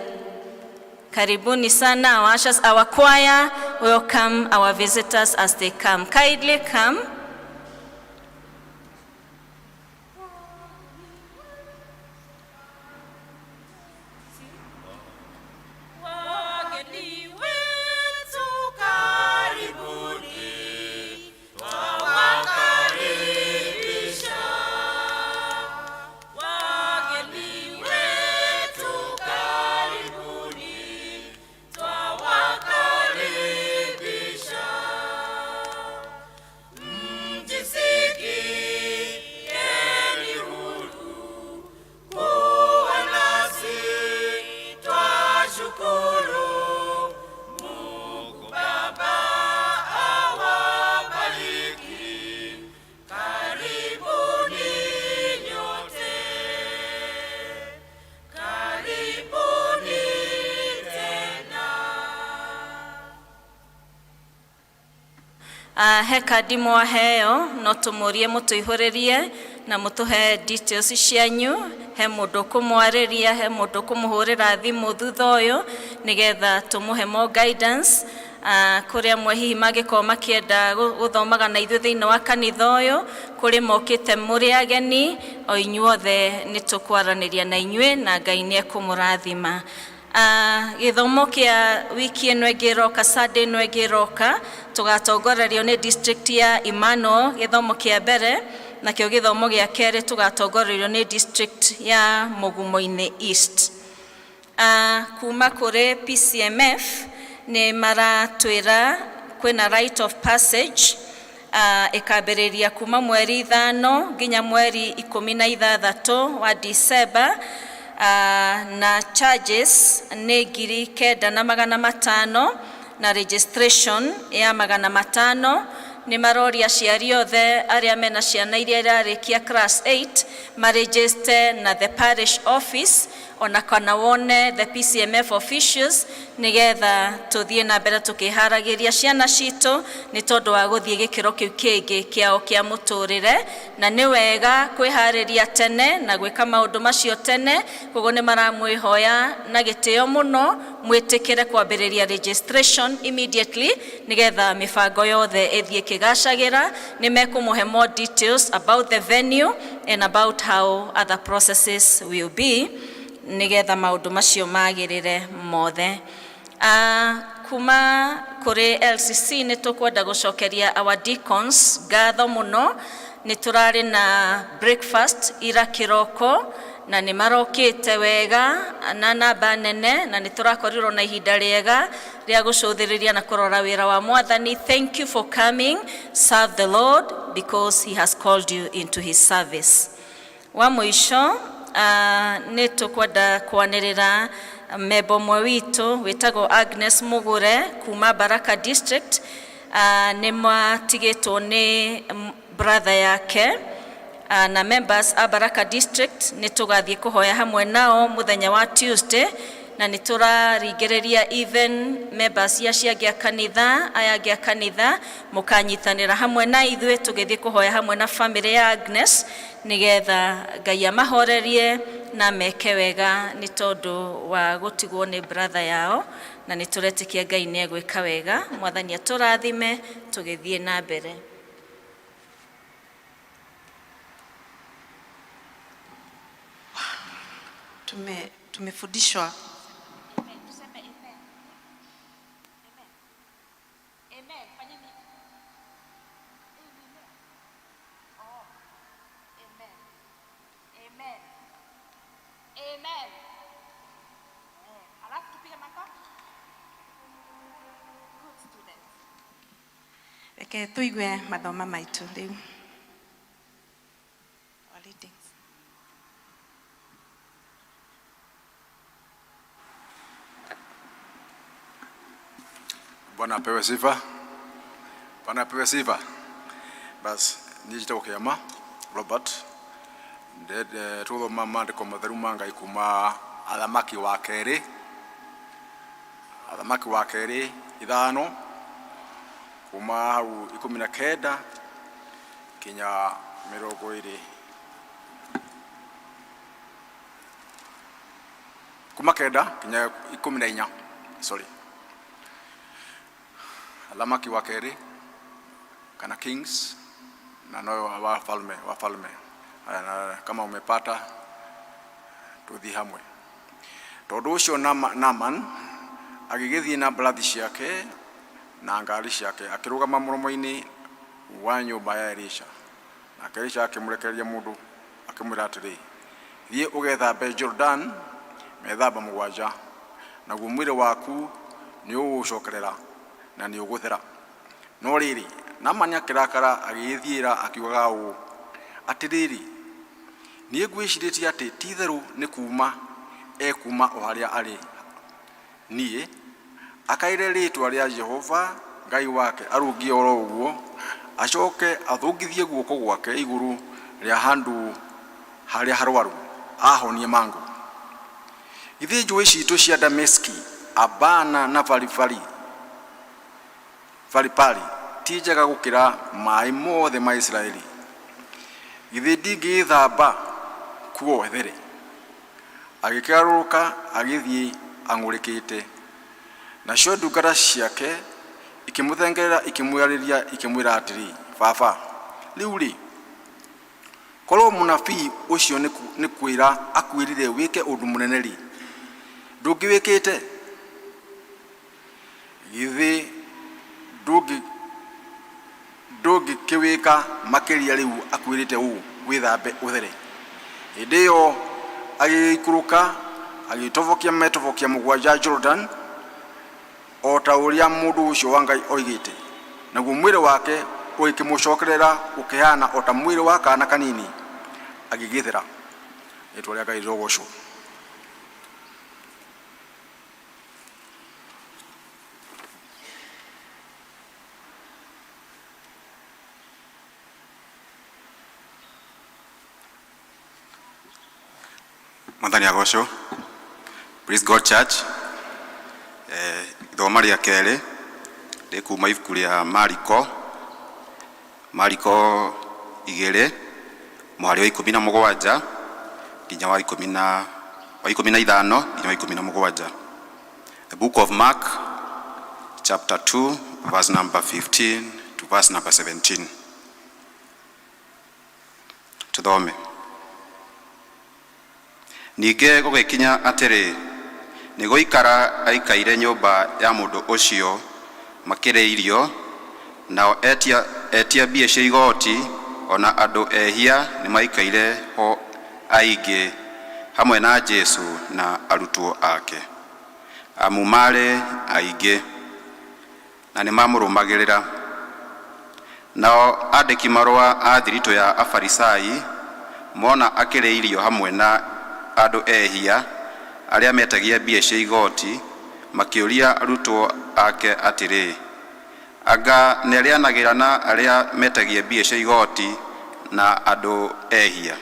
Karibuni sana our ushers. Our choir welcome our visitors as they come. Kindly come. He kadi mwaheo no tũmũrie mũtũihũrĩrie na mũtũhe details cianyu. He mũndũ kũmwarĩria, he mũndũ kũmũhũrĩra thimũ thutha ũyũ nĩgetha tũmũhe more guidance. Kũrĩa mwe hihi mangĩkorwo makĩenda gũthomaga na ithuĩ thĩinĩ wa kanitha ũyũ, kũrĩ mokĩte mũrĩ ageni, o inyuothe nĩtũkwaranĩria na inyuĩ na Ngai nĩekũmũrathima. Gĩthomo kĩa wiki ĩno ĩngĩroka, Sunday ĩno ĩngĩroka, tũgatongorerio nĩ district ya Emmanuel gĩthomo kĩa mbere, nakĩo gĩthomo gĩa kerĩ tũgatongorerio nĩ district ya Mũgumo-inĩ East. Kuma kũrĩ PCMF nĩ maratwĩra kwĩna rite of passage ĩkambĩrĩria kuma mweri 5 nginya mweri 16 wa December. Na charges nĩ 9,500 na registration ya 500. Nĩ maroria aciari othe arĩa mena ciana iria irarĩkia class 8 maregister na the parish office ona kana wone the PCMF officials nigetha tuthie na mbere tukiharagiria ciana cito ni tondu wa guthie gikiro kiu kingi kiao kia muturire na ni wega kwihariria tene na gwika maundu macio tene koguo ni maramwihoya na gitio muno mwitikire kwambiriria registration immediately nigetha mifango yothe ithie kigacagira ni mekumuhe more details about the venue and about how other processes will be nigetha maundu macio magirire mothe. Kuma kuri LCC ni tukwenda gucokeria our deacons ngatho muno ni turari na breakfast ira kiroko na ni marokite wega na namba nene na ni turakorirwo na ihinda riega ria gucuthiriria na kurora wira wa Mwathani. Thank you for coming. Serve the Lord because he has called you into his service. Wa mwisho ni tukwenda kwanirira mebo mwe witu witagwo Agnes Mugure kuma Baraka District. Ni mwatigitwo ni brother yake na members a Baraka District ni tugathie kuhoya hamwe nao muthenya wa Tuesday na ni turaringiriria even members ya ciagia kanitha ayagia kanitha mukanyitanira hamwe na ithuĩ tugithie kuhoya hamwe na family ya Agnes nigetha Ngai amahorerie na meke wega ni tondu wa gutigwo ni brother yao na ni turetikia Ngai ni egwika wega. Mwathani aturathime tugithie na mbere. Tumefundishwa reke tuigue mathoma maitu riu. Bwana apewe sifa. Bwana apewe sifa. Bas nijita ukiyama Robert ndede tuthoma maandiko matheru ma Ngai kuma athamaki wa keri 5 kuma hau 19 kinya 20 kuma 9 kinya 14 sorry Athamaki wa keri kana Kings na no wafalme. Kama umepata tuthi hamwe tondu ucio Naman agigithie na mbarathi ciake na ngari ciake akirugama muromo-ini wa nyumba ya Elisha na Elisha akimurekereria mundu akimwira atiri thie ugethambe Jordan methamba 7 naguo mwiri waku ni ugucokerera na ni uguthera. No riri Naman akirakara agithiira akiugaga uu atiriri nie gwiciritie ati titheru ni kuma o haria ari nie akaire ritwa ria Jehova Ngai wake arungie oro uguo acoke athungithie guoko gwake iguru ria handu haria harwaru ahonie mangu. Ithi njui citu cia Dameski Abana na Faripari ti njega gukira mai mothe ma Israeli. Ithi ndingithamba kuo ethere agikaruruka agithie angurikite nacio ndungata ciake ikimuthengerera ikimwariria ikimwira atiri baba riuri korwo munabii ucio ni kwira akwirire wike undu munene ri ndungiwikite githi ndugi kiwika makiria riu akwirite uu withambe uthere. Hindi yo agikuruka agitovokia metovokia 7 Jordan o ta uria mundu ucio wa Ngai oigite naguo mwiri wake ukimucokerera ukihana o ta mwiri wa kana kanini agigithira. Itwa ria Ngai rogocwo. Mwathani agocwo. Praise God Church. Thoma ria kere kuma ibuku ria Mariko 2 muhari wa 17 nginya wa 15 nginya wa 17. The book of Mark chapter 2 verse number 15 to verse number 17. Tuthome. Ningĩ gũgĩkinya atĩrĩ, nĩgũikara aikaire nyũmba ya mũndũ ũcio makĩrĩa irio, nao etia mbia cia igoti, ona andũ ehia nĩmaikaire ho aingĩ hamwe na Jesu na arutwo ake. Amu marĩ aingĩ na nĩmamũrũmagĩrĩra. Nao andĩki marũa a thiritũ ya Afarisai mona akĩrĩa irio hamwe na andũ ehia arĩa metagia mbia cia igoti, makĩũria arutwo ake atĩrĩ, anga nĩarĩanagĩra na arĩa metagia mbia cia igoti na andũ ehia,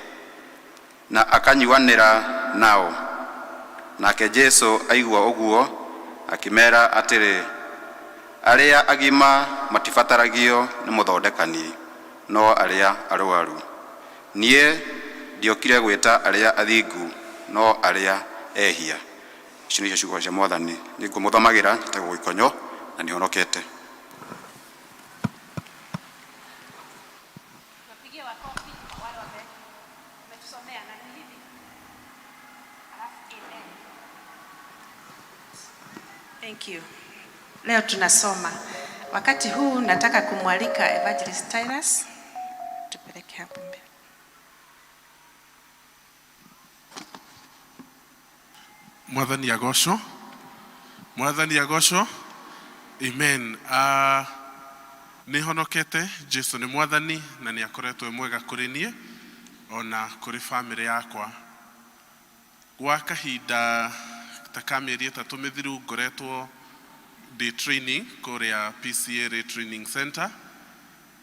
na akanyuanĩra nao? Nake Jesu aigua ũguo akĩmera atĩrĩ, arĩa agima matibataragio nĩ mũthondekani, no arĩa arũaru. Niĩ ndiokire gwĩta arĩa athingu, no arĩa ehia. Ici nĩcio ciugo cia Mwathani. Nĩngũmũthomagĩra njĩtagwo Gĩkonyo na nĩhonokete. Thank you. Leo tunasoma. Wakati huu nataka kumwalika Evangelist Tyrus tupeleke hapo mbele. Mwathani agocwo. Amen. Nihonokete. Jesu ni Mwathani na ni akoretwo mwega kuri nie ona kuri family yakwa. Gwa kahinda ta mĩeri 3 mĩthiru ngoretwo day training kuria P.C.E.A training center,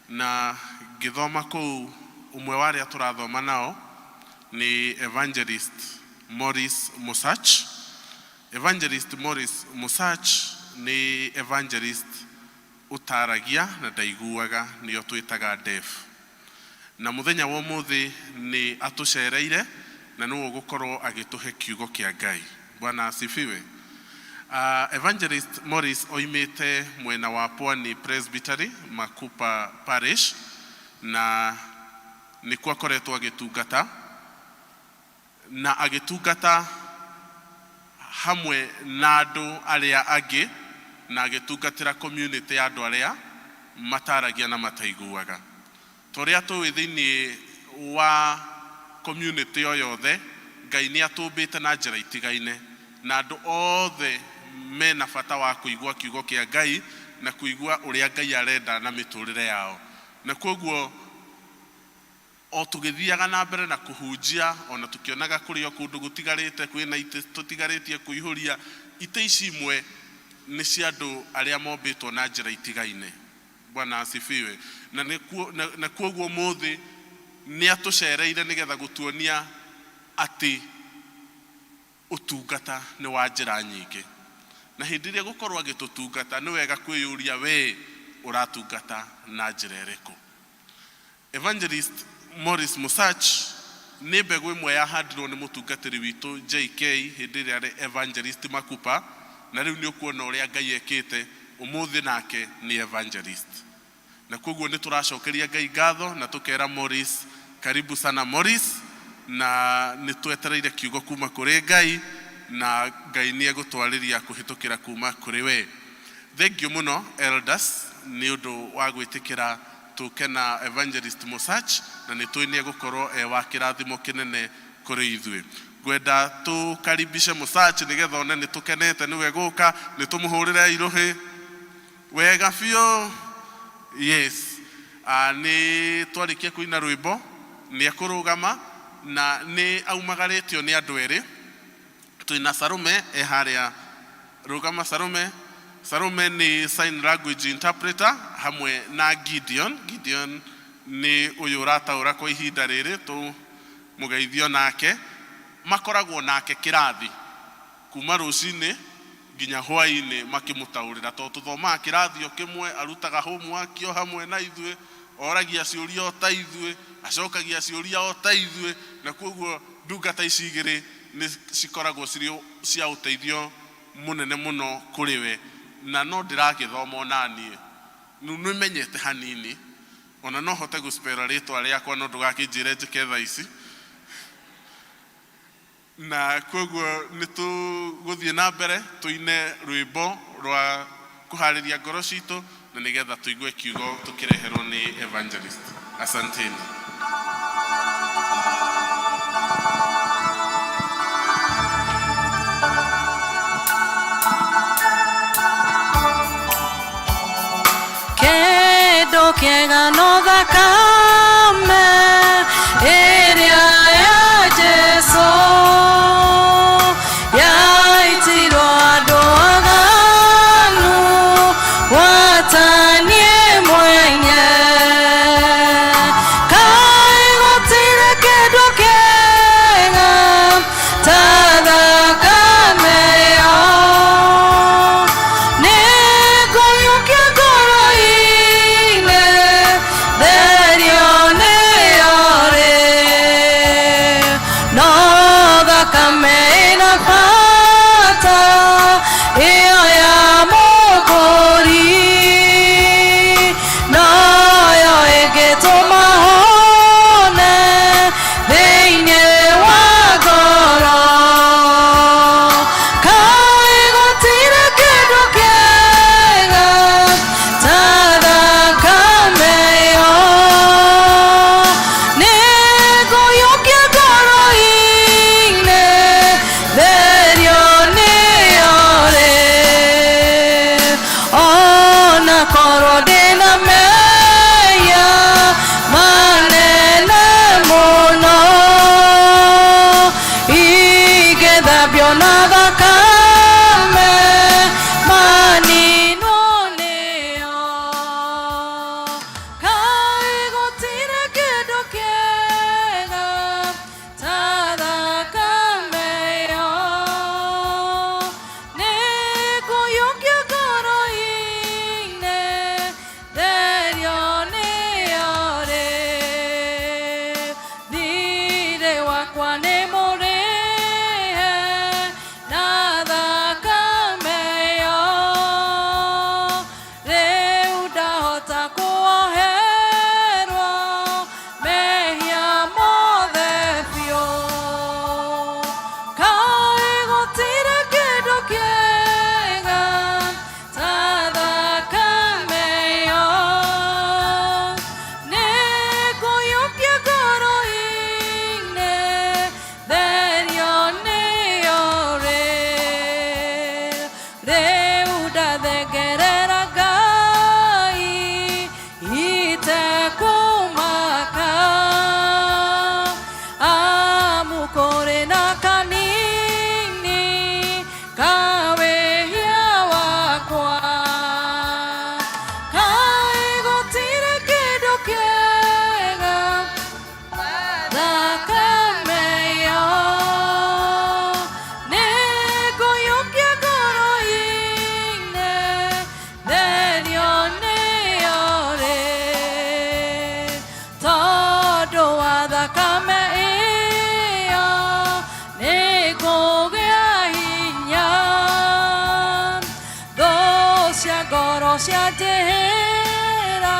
na gĩthoma kũu umwe wa arĩa tũrathoma nao ni Evangelist Morris Musach. Evangelist Morris Musach ni evangelist utaragia na ndaiguaga, nĩo twĩtaga deaf. Na muthenya wa ũmũthĩ ni atucereire na nĩwe gũkorwo agĩtũhe kiugo kĩa Ngai. Bwana asifiwe. Evangelist Morris oimĩte mwena wa Pwani Presbytery Makupa Parish, na nĩkuo akoretwo agĩtungata na agĩtungata hamwe na andũ arĩa angĩ, na agĩtungatĩra community ya andũ arĩa mataragia na mataiguaga. Tũrĩa tũĩ thĩinĩ wa community o yothe, Ngai nĩ atũmbĩte na njĩra itigaine, na andũ othe mena bata wa kũigua kiugo kĩa Ngai na kũigua ũrĩa Ngai arenda na mĩtũrĩre yao. Na koguo o tũgĩthiaga na mbere na kũhunjia, ona tukionaga kũrĩ o kũndũ gũtigarĩte, kwĩna itĩ tũtigarĩtie kũihũria, itĩ ici imwe nĩ cia andũ arĩa mombĩtwo na njĩra itigaine. Bwana asifiwe. Na koguo mũthĩ nĩ atũcereire nĩgetha gũtuonia atĩ ũtungata nĩ wa njĩra nyingĩ, na hĩndĩ ĩrĩa gũkorwo agĩtũtungata nĩ wega kwĩyũria we ũratungata na njĩra ĩrĩkũ. Evangelist Morris Musach nĩ mbegũ ĩmwe yahandirwo nĩ mũtungatĩri witũ JK hĩndĩ ĩrĩa arĩ evangelist Makupa, na rĩu nĩ ũkuona ũrĩa Ngai ekĩte ũmũthĩ nake nĩ evangelist. Na koguo nĩ tũracokeria Ngai ngatho na tũkera Morris, karibu sana Morris, na nĩ twetereire kiugo kuma kũrĩ Ngai, na Ngai nĩ egũtwarĩria kũhĩtũkĩra kuma kũrĩ we. Thengiũ mũno elders nĩ ũndũ wa gwĩtĩkĩra tũkena Evangelist Musach, na nĩ tũĩ nĩ egũkorwo wa kĩrathimo kĩnene kũrĩ ithuĩ. Ngwenda tũkaribishe Musach nĩgetha one nĩ tũkenete nĩwe gũka, nĩ tũmũhũrĩre irũhĩ wega biũ. Yes. Nĩ twarĩkia kũina rwĩmbo nĩ ekũrũgama na nĩ aumagarĩtio nĩ andũ erĩ. Twĩna Salome harĩa, rũgama Salome. Salome ni sign language interpreter hamwe na Gideon. Gideon ni ũyũ ũrataũra kwa ihinda rĩrĩ, tũ mũgeithio nake. Makoragwo nake kĩrathi kuma rucini nginya hwaini makimutaurira to tuthomaga kirathio kimwe arutaga homework yo hamwe na ithuĩ oragia ciũria o ta ithuĩ acokagia ciũria o ta ithuĩ na koguo ndungata ici igĩrĩ nĩ cikoragwo cirĩ cia ũteithio munene muno kũrĩ we na no ndĩragĩthoma ona niĩ nĩ menyete hanini ona no hote gũspera rĩtwa rĩakwa no ndũgakĩnjĩre njĩke thaa ici na koguo nĩ tũgũthiĩ na mbere tũine rwĩmbo rwa kũharĩria ngoro citũ na nĩgetha tũigue kiugo tũkĩreherwo nĩ evangelist. Asanteni. Kĩndũ kĩega no thakame ĩrĩa ya Jesũ yaitirwo andũ aganu watanie mwenye kaĩ gũtirĩ kĩndũ kĩega ta thakame ĩyo nĩngũiyũkia ngoro-inĩ therio nĩyo rĩ no thakame ĩna bata ĩyo ya mũgũri noyo ĩngĩtũma hone thĩinĩ wa ngoro kaĩ gũtirĩ kĩndũ kĩega ta thakame ĩyo nĩngũiyũkia ngoro-inĩ therio nĩyo rĩ ona korwo ndĩna mehia manene mũno ingĩthambio na thakame maninwo nĩyo kaĩ gũtirĩ kĩndũ kĩega ta thakame ĩyo nĩngũiyũkia ngoro-inĩ therio nĩyo rĩ thirĩ wakwa nĩ mũrĩhe na thakame ĩyo rĩu ndahota kuoherwo mehia mothe biũ kaĩ gũtirĩ kĩndũ kĩega ta thakame ĩyo nĩngũiyũkia ngoro-inĩ therio nĩyo rĩ rĩu ndathengerera Ngai itekũmaka amu kũrĩ na kanini ka wĩhia wakwa kaĩ gũtirĩ kĩndũ kĩega thakame ĩyo nĩngũiyũkia ngoro-inĩ therio nĩyo rĩ tondũ wa thakame ĩyo nĩngũgĩa hinya thũ cia ngoro cianjĩhĩra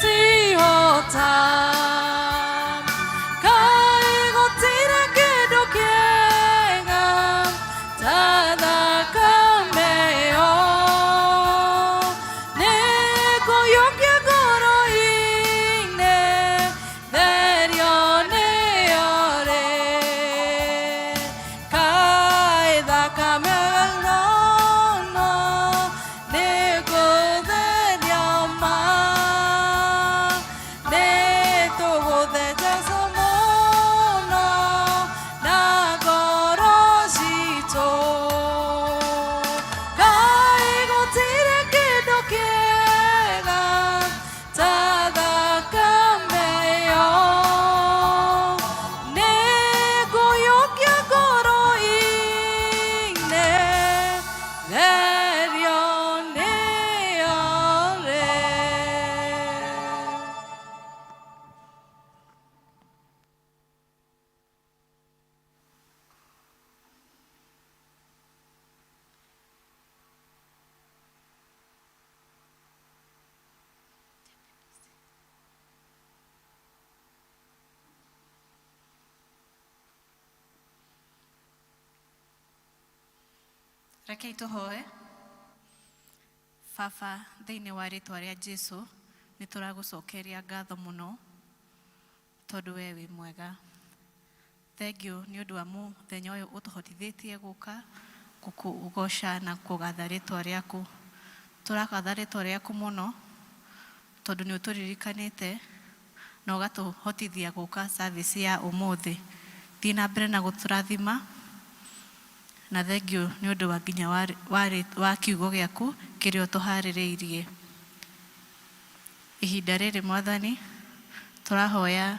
nĩngũcihota kaĩ gũtirĩ kĩndũ kĩega ta thakame ĩyo nĩngũiyũkia ngoro-inĩ therio nĩyo rĩ kaĩ thakame nono nĩngũtheria ma Rekei tũhoe. Baba, thĩinĩ wa rĩĩtwa rĩa Jesũ, nĩ tũragũcokeria ngatho mũno tondũ we wĩ mwega. Thengiũ nĩ ũndũ wa mũthenya ũyũ ũtũhotithĩtie gũka gũkũgoca na kũgatha rĩĩtwa rĩaku. Tũragatha rĩĩtwa rĩaku mũno tondũ nĩ ũtũririkanĩte na ũgatũhotithia gũka service ya ũmũthĩ. Thiĩ na mbere na gũtũrathima, na thengiũ nĩ ũndũ wa nginya wa kiugo gĩaku kĩrĩa ũtũharĩrĩirie. Ihinda rĩrĩ Mwathani, tũrahoya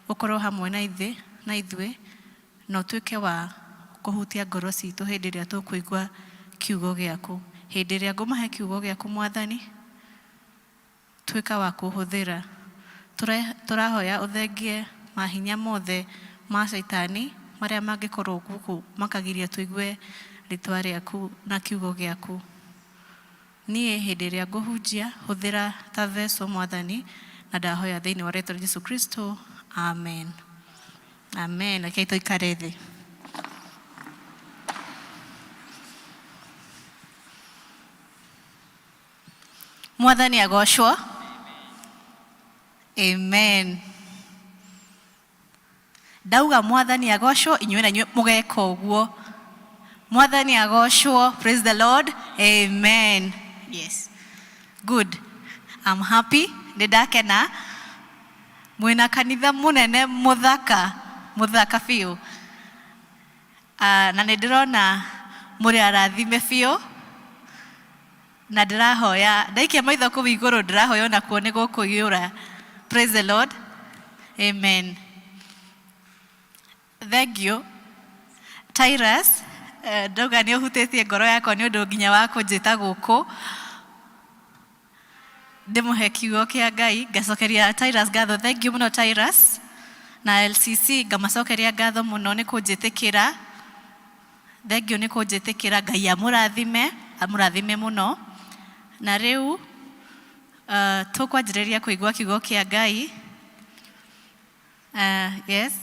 ũkorwo hamwe na ithuĩ na ũtuĩke wa kũhutia ngoro citũ hĩndĩ ĩrĩa tũkũigua kiugo gĩaku. Hĩndĩ ĩrĩa ngũmahe kiugo gĩaku Mwathani, tuĩka wa kũhũthĩra. Tũrahoya ũthengie mahinya mothe ma Saitani marĩa mangĩkorwo gũkũ makagiria tũigue rĩĩtwa rĩaku na kiugo gĩaku. Niĩ hĩndĩ ĩrĩa ngũhunjia, hũthĩra ta vessel Mwathani, na ndahoya thĩinĩ wa rĩĩtwa rĩa Jesũ Kristo. Amen. Amen. Rekei tũikare thĩ. Mwathani agocwo. Amen. Ndauga Mwathani agocwo, inyuĩ na inyuĩ mũgeka ũguo. Mwathani agocwo. Praise the Lord. Amen. Yes. Good. I'm happy. Ndakena. Mwĩna kanitha mũnene mũthaka biũ. Na nĩndĩrona mũrĩ arathime biũ. Na ndĩrahoya, ndaikia maitho kũu igũrũ, ndĩrahoya onakuo nĩ gũkũiyũra. Praise the Lord. Amen. Thank you. Tyrus, ndauga nĩ ũhutĩtie ngoro yakwa nĩ ũndũ nginya wa kũnjĩta gũkũ. Ndĩmũhe kiugo kĩa Ngai, ngacokeria Tyrus ngatho. Thank you mũno Tyrus. Na LCC ngamacokeria ngatho mũno nĩ kũnjĩtĩkĩra. Thank you nĩ kũnjĩtĩkĩra. Ngai amũrathime mũno. Na rĩu tũkwanjĩrĩria kũigua kiugo kĩa Ngai. Yes.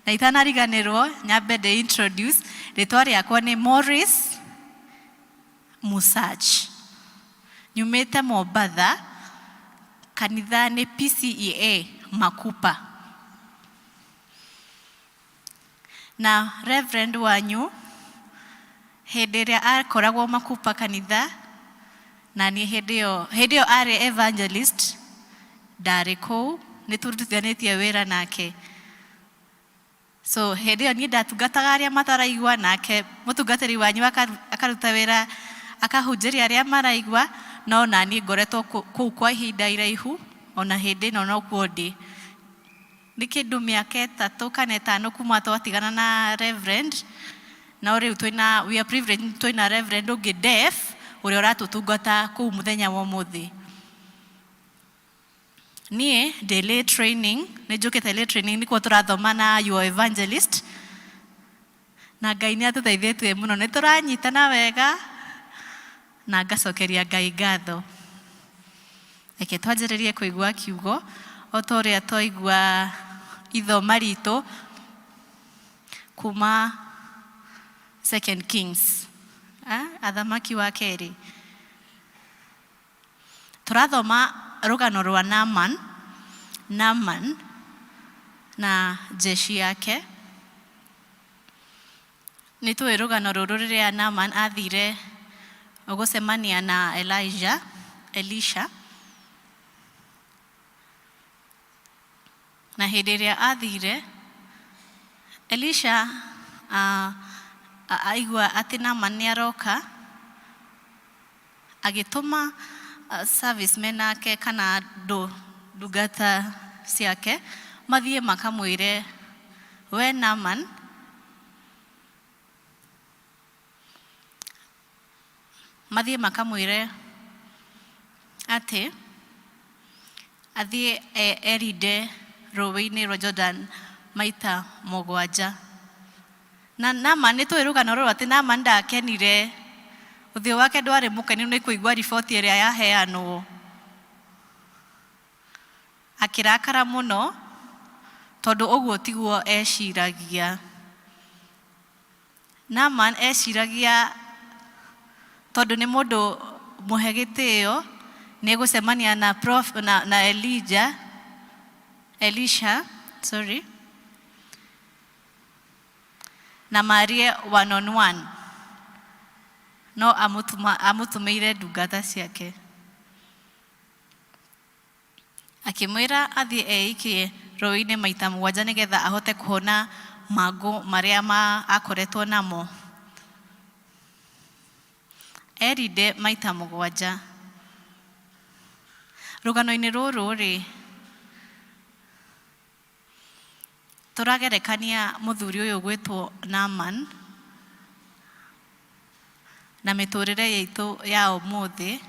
Na itanariganĩrwo, nyambe ndĩ introduce. Rĩĩtwa rĩakwa nĩ Morris Musach. Nyumĩte Mombatha, kanitha nĩ P.C.E.A. Makupa. Na Reverend wanyu, hĩndĩ ĩrĩa akoragwo Makupa kanitha, na niĩ hĩndĩ ĩyo arĩ evangelist, ndarĩ kũu, nĩ tũrutithanĩtie wĩra nake. So hĩndĩ ĩyo niĩ ndatungataga arĩa mataraigua, nake mũtungatĩri wanyu akaruta wĩra akahunjĩria arĩa maraigua, no na niĩ ngoretwo kũu kwa ihinda iraihu, ona hĩndĩ ĩno nokuo ndĩ. Nĩ kĩndũ mĩaka 3 kana 5 kuma twatigana na Reverend, na rĩu we are privileged twĩna Reverend ũngĩ deaf, ũrĩa ũratũtungata kũu mũthenya wa ũmũthĩ. Niĩ ndĩ lay training, nĩ njũkĩte lay training, nĩkuo tũrathoma na your evangelist. Na Ngai nĩ atũteithĩtie mũno, nĩ tũranyitana wega, na ngacokeria Ngai ngatho. Reke twanjĩrĩrie kũigua kiugo, o ta ũrĩa twaigua ithoma ritũ kuma 2 Kings, athamaki wa kerĩ. Tũrathoma rũgano rwa Naaman na jeshi yake. Nĩ tũĩ rũgano rũrũ rĩrĩa Naaman athire gũcemania na Elisha. Na hĩndĩ ĩrĩa athire, Elisha aigua atĩ Naaman nĩ aroka, agĩtũma servicemen ake kana ndungata ciake mathiĩ makamwĩre, we Naaman, mathiĩ makamwĩre atĩ athiĩ erinde rũĩ-inĩ rwa Jordan maita 7. Na Naaman nĩ tũĩ rũgano rũrũ atĩ Naaman ndakenire, ũthiũ wake ndwarĩ mũkenu nĩ kũigua riboti ĩrĩa yaheanwo. Akĩrakara mũno tondũ ũguo tiguo eciragia. Naaman eciragia tondu ni mundu muhe gitio ni gucemania na na Elisha na marie one on one, no amutumeire ndungata ciake akimwira athie eikie rũĩ-inĩ maita 7 nigetha ahote kuhona mangu maria akoretwo namo. Erinde maita 7. Rũgano-inĩ rũrũ rĩ, tũragerekania mũthuri ũyũ gwĩtwo Naaman na mĩtũrĩre yaitũ ya ũmũthĩ,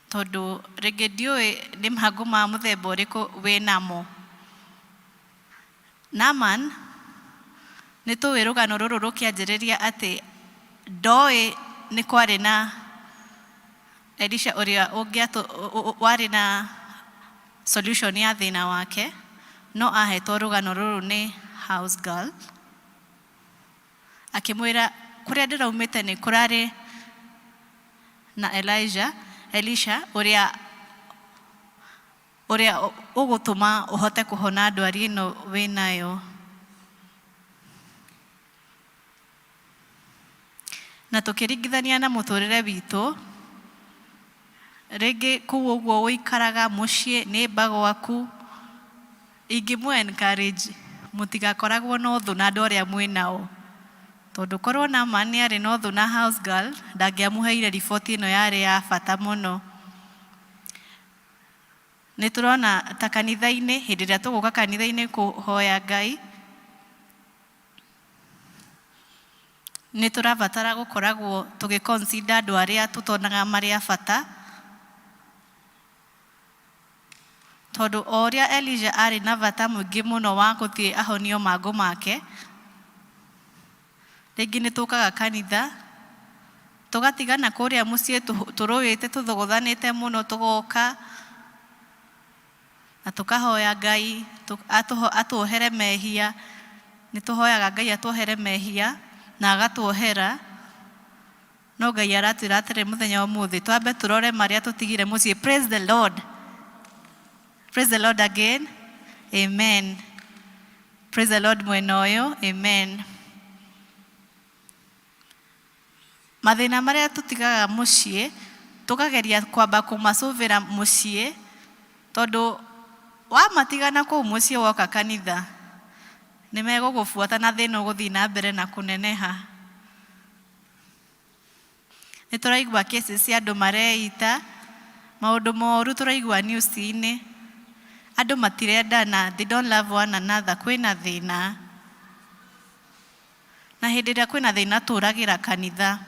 tondu rĩngĩ ndiũĩ nĩ mahangu ma mũthemba ũrĩkũ wĩnamo. Naaman nĩ tũĩ rũgano rũrũ rũkĩanjĩrĩria atĩ ndoĩ nĩ kwarĩ na Elisha ũrĩa warĩ na solution ya thĩna wake, no ahetwo rũgano rũrũ nĩ house girl akĩmwĩra kũrĩa ndĩraumĩte nĩ kũrarĩ na Elisha ũrĩa ũgũtũma ũhote kũhona ndwari ĩno wĩnayo. Na tũkĩringithania na mũtũrĩre witũ, rĩngĩ kũu ũguo ũikaraga mũciĩ nĩmba gwaku, ingĩmũ encourage mũtigakoragwo na ũthũ na andũ arĩa mwĩnao, tondu korwo Naaman nĩ arĩ na ũthũ na house girl ndangĩamũheire riboti ĩno yarĩ ya bata mũno. Nĩ tũrona ta kanitha-inĩ, hĩndĩ ĩrĩa tũgũka kanitha-inĩ kũhoya Ngai, nĩ tũrabatara gũkoragwo tũgĩ-consider andũ arĩa tũtonaga marĩ a bata, tondu o ũrĩa Elijah arĩ na bata mũingĩ mũno wa gũthiĩ ahonio mangu make, rĩngĩ nĩ tũkaga kanitha tũgatigana kũrĩa mũciĩ tũrũĩte tũthogothanĩte mũno, tũgoka na tũkahoya Ngai atuohere mehia. Nĩ tũhoyaga Ngai atuohere mehia na agatuohera, no Ngai aratwĩra atĩrĩ mũthenya ũmũthĩ twambe tũrore marĩa tũtigire mũciĩ. Praise the Lord. Praise the Lord again. Amen. Praise the Lord mwena ũyũ. Amen. Mathĩna marĩa tũtigaga mũciĩ tũkageria kwamba kũmacũvĩra mũciĩ, tondu wamatigana kũu mũciĩ woka kanitha nĩ megũgũbuata na thĩna ũgũthiĩ na mbere na kũneneha. Nĩ tũraigua cases cia andũ mareita, maũndũ moru tũraigua news-inĩ, andũ matirendana, they don't love one another, kwĩna thĩna. Na hĩndĩ ĩrĩa kwĩna thĩna tũragĩra kanitha.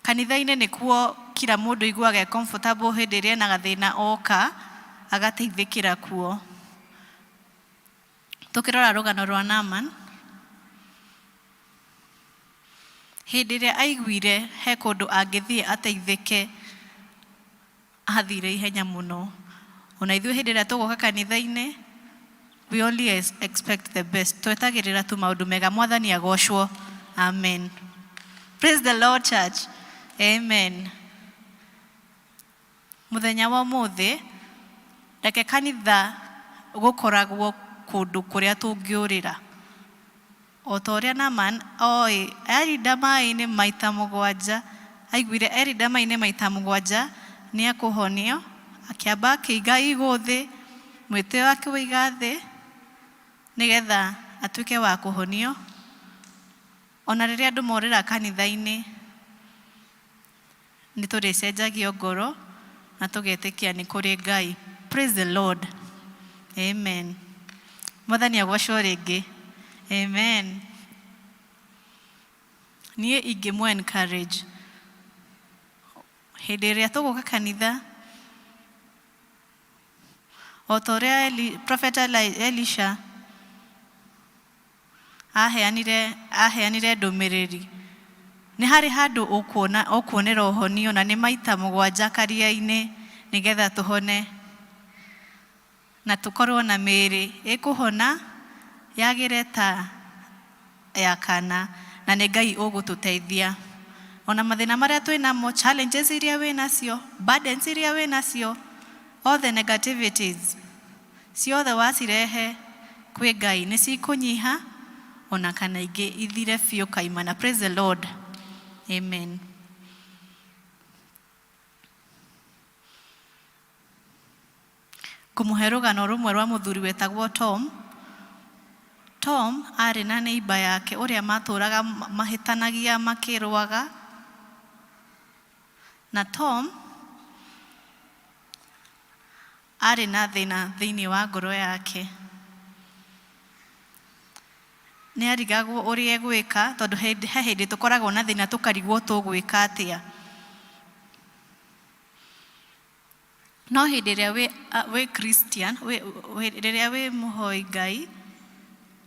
Kanitha-inĩ nĩkuo kila mũndũ aiguaga comfortable hĩndĩ ĩrĩa ena gathĩna oka agateithĩkĩra kuo. Tukirora rũgano rwa Naaman, hĩndĩ ĩrĩa aiguire he kũndũ angĩthiĩ ateithĩke, athire ihenya mũno. Ona ithuĩ hĩndĩ ĩrĩa tũgoka kanitha-inĩ, we only expect the best. Twetagĩrĩra tu maũndũ mega. Mwathani agocwo. Amen. Praise the Lord, church. Amen. Mũthenya wa ũmũthĩ, reke kanitha gũkoragwo kũndũ kũrĩa tũngĩũrĩra. O ta ũrĩa Naaman oĩ erinda maĩ-inĩ maita 7, aiguire erinda maĩ-inĩ maita 7 nĩ ekũhonio, akĩamba akĩiga igũ thĩ, mwĩtĩo wake wĩiga thĩ nĩgetha atuĩke wa kũhonio. Ona rĩrĩa andũ morĩra kanitha-inĩ nĩ tũrĩcenjagio ngoro na tũgetĩkia nĩ kũrĩ Ngai. Praise the Lord. Amen. Mwathani agocwo rĩngĩ. Amen. Niĩ ingĩmũ encourage hĩndĩ ĩrĩa tũgũka kanitha, o ta ũrĩa Prophet Elisha aheanire ndũmĩrĩri, nĩ harĩ handũ ũkuonera ũhonio na nĩ maita 7 karia-inĩ nĩgetha tũhone na tũkorwo na mĩĩrĩ ĩkũhona yagĩre ta ya kana na nĩ Ngai ũgũtũteithia. Ona mathĩna marĩa twĩnamo, challenges iria wĩ nacio, burdens iria wĩ nacio, all the negativities, ciothe wacirehe kwĩ Ngai nĩ cikũnyiha, ona kana ingĩ ithire biũ kaimana. Praise the Lord. Amen. Kũmũhe rũgano rũmwe rwa mũthuri wetagwo Tom. Tom arĩ na neighbor yake ũrĩa matũraga mahĩtanagia makĩrũaga. Na Tom arĩ na thĩna thĩinĩ wa ngoro yake. Nĩ arigagwo ũrĩa egwĩka, tondũ he hĩndĩ tũkoragwo na thĩna tũkarigwo tũgwĩka atĩa. No hĩndĩ ĩrĩa wĩ Christian, rĩrĩa wĩ mũhoi Ngai,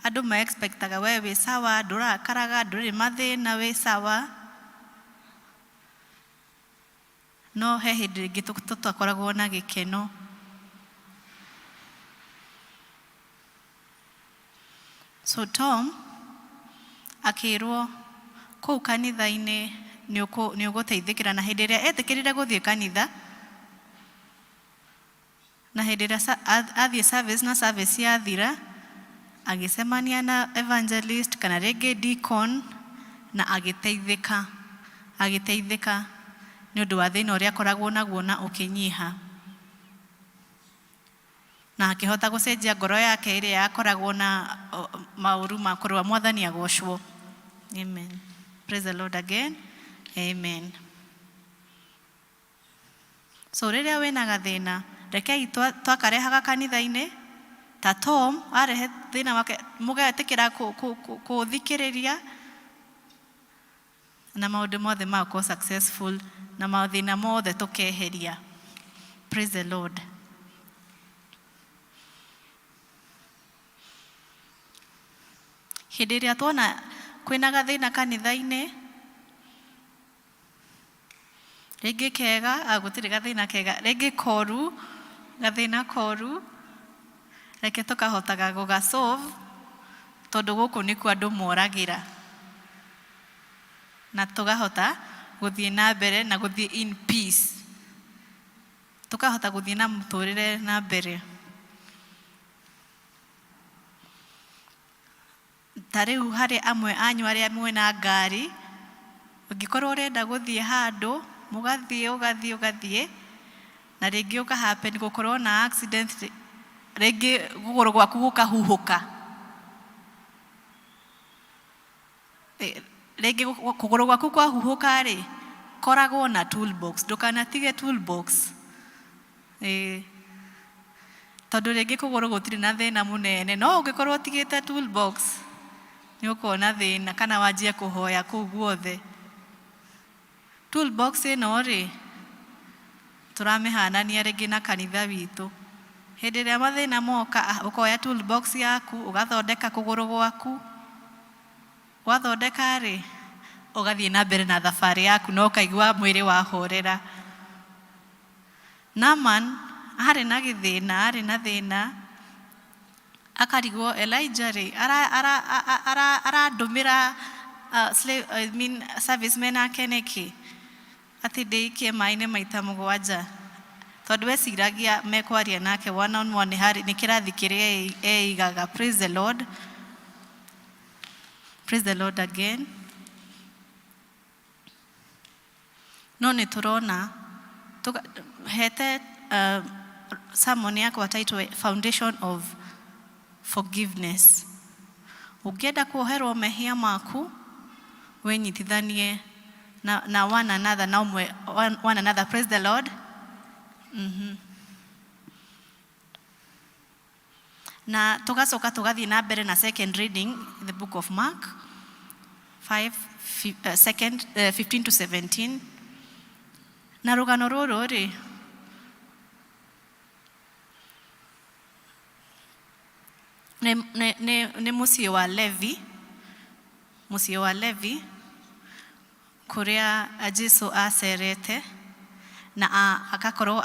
andũ ma-expectaga we wĩ sawa, ndũrakaraga, ndũrĩ mathĩna, wĩ sawa. No he hĩndĩ rĩngĩ tũtakoragwo na gĩkeno. So Tom akĩrwo kũu kanitha-inĩ nĩ ũgũteithĩkĩra, na hĩndĩ ĩrĩa etĩkĩrire gũthiĩ kanitha, na hĩndĩ ĩrĩa athiĩ service na service yathira, agĩcemania na evangelist kana rĩngĩ deacon na agĩteithĩka nĩ ũndũ wa thĩna ũrĩa akoragwo naguo na ũkĩnyiha. Na akĩhota gũcenjia ngoro yake ĩrĩa yakoragwo na maũru ma kũrũa Mwathani agocwo. Amen. Praise the Lord again. Amen. So rĩrĩa wĩna gathĩna, rekei twakarehaga kanitha-inĩ, ta Tom arehe thĩna wake, mũgetĩkĩra kũthikĩrĩria, na maũndũ mothe magakorwo successful, na mathĩna mothe tũkeheria. Praise the Lord. Hĩndĩ ĩrĩa tuona kwĩna gathĩna kanitha-inĩ, rĩngĩ kega, gũtirĩ gathĩna kega, rĩngĩ koru, gathĩna koru, reke tũkahotaga gũga-solve, tondũ gũkũ nĩkuo andũ moragĩra. Na tũkahota gũthiĩ na mbere na gũthiĩ in peace. Tũkahota gũthiĩ na mũtũrĩre na mbere. Ta rĩu harĩ amwe anyu arĩa mwĩna ngari, ũngĩkorwo ũrenda gũthiĩ handũ, mũgathiĩ, na rĩngĩ ũkahappen gũkorwo na accident, rĩngĩ kũgũrũ gwaku gũkahuhũka. Rĩngĩ kũgũrũ gwaku kwahuhũka-rĩ, koragwo na toolbox, ndũkanatige toolbox. Tondũ rĩngĩ kũgũrũ gũtirĩ na thĩna mũnene, no ũngĩkorwo ũtigĩte toolbox, nĩ ũkona thĩna, kana wanjie kũhoya kũu guothe. Toolbox ĩno-rĩ, tũramĩhanania rĩngĩ na kanitha witũ. Hĩndĩ ĩrĩa mathĩna moka, ũkoya toolbox yaku, ũgathondeka kũgũrũ gwaku. Wathondeka-rĩ, ũgathiĩ na mbere na thabarĩ yaku, na ũkaigua mwĩrĩ wahorera. Naaman arĩ na thĩna, akarigwo Elijah-rĩ, arandũmĩra servicemen ake nĩkĩ? Atĩ ndĩikie maĩ-inĩ maita 7. Tondũ eciragia mekwaria nake one on one, nĩ kĩrathi kĩrĩa eigaga. Praise the Lord. Praise the Lord again. No nĩ tũrona, hete sermon yakwa title Foundation of Forgiveness. Ũngĩenda kuoherwo mehia maku, wĩnyitithanie na one another, na one another. Praise the Lord. Na tugacoka tugathiĩ na mbere na second reading in the book of Mark 15 to 17. Na rũgano rũrũ-rĩ, nĩ mũciĩ wa Levi, kũrĩa Jesũ acerete, na agakorwo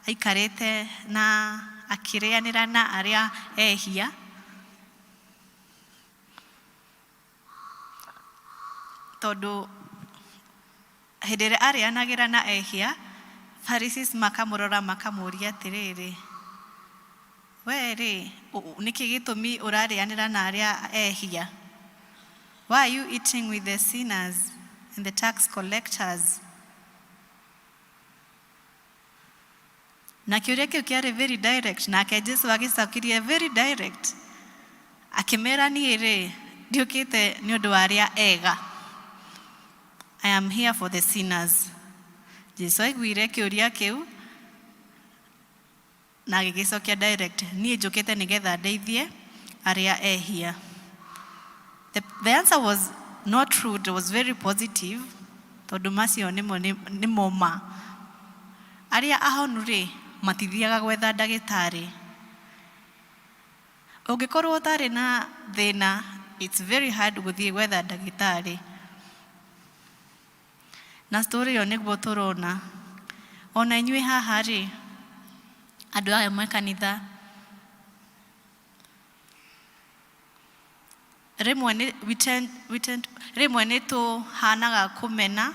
aikarĩte na akĩrĩanĩra na arĩa ehia. Tondũ hĩndĩ ĩrĩa arĩanagĩra na ehia, Pharisees makamũrora makamũria atĩrĩrĩ, we rĩ, nĩkĩ gĩtũmi ũrarĩanĩra na arĩa ehia? Why are you eating with the sinners and the tax collectors? Na kĩũria kĩu kĩarĩ very direct, nake Jesu agĩcokirie very direct. Akĩmera niĩ rĩ, ndiũkĩte nĩ ũndũ wa arĩa ega. I am here for the sinners. Jesu aiguire kĩũria kĩu na agĩgĩcokia direct, niĩ njũkĩte nĩgetha ndeithie arĩa ehia. The answer was not rude, it was very positive. Tondũ macio nĩmo ma. Arĩa ahonu rĩ, matithiaga gwetha ndagĩtarĩ. Ũngĩkorwo ũtarĩ na thĩna, it's very hard gũthiĩ gwetha ndagĩtarĩ. Na story ĩyo nĩguo tũrona. Ona inyuĩ haha rĩ, andũ aya me kanitha, rĩmwe nĩ tũhanaga kũmena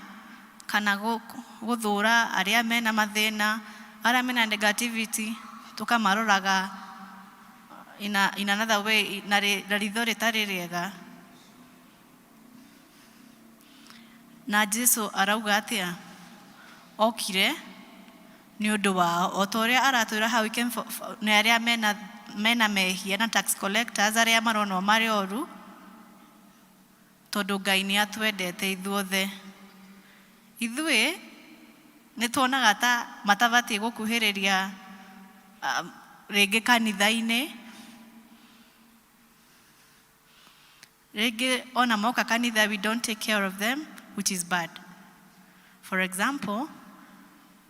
kana gũthũra arĩa mena mathĩna, arĩa mena negativity, tũkamaroraga in another way, na ritho rĩtarĩ rĩega. Na Jesu arauga atĩa? Okire nĩ ũndũ wao. O ta ũrĩa aratwĩra hau nĩ arĩa mena mehia na tax collectors, arĩa maronwo marĩ oru, tondũ Ngai nĩ atwendete ithuothe. Ithuĩ nĩ tuonaga ta matabatiĩ gũkuhĩrĩria rĩngĩ kanitha-inĩ. Rĩngĩ ona moka kanitha, we don't take care of them, which is bad. For example,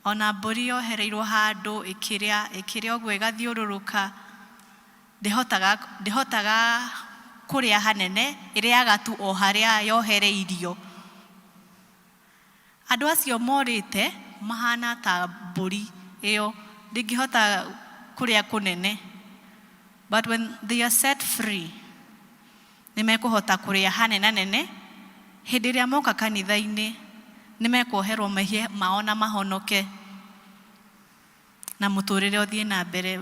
ona mbũri yohereirwo handũ ĩkĩrĩa ũguo ĩgathiũrũrũka, ndĩhotaga kũrĩa hanene, ĩrĩaga tu o harĩa yohereirio. Andũ acio morĩte mahana ta mbũri ĩyo, ndĩngĩhota kũrĩa kũnene. But when they are set free, nĩ mekũhota kũrĩa hanenanene. Hĩndĩ ĩrĩa moka kanitha-inĩ, nĩ mekuoherwo mehia mao na mahonoke, na mũtũrĩre ũthiĩ na mbere.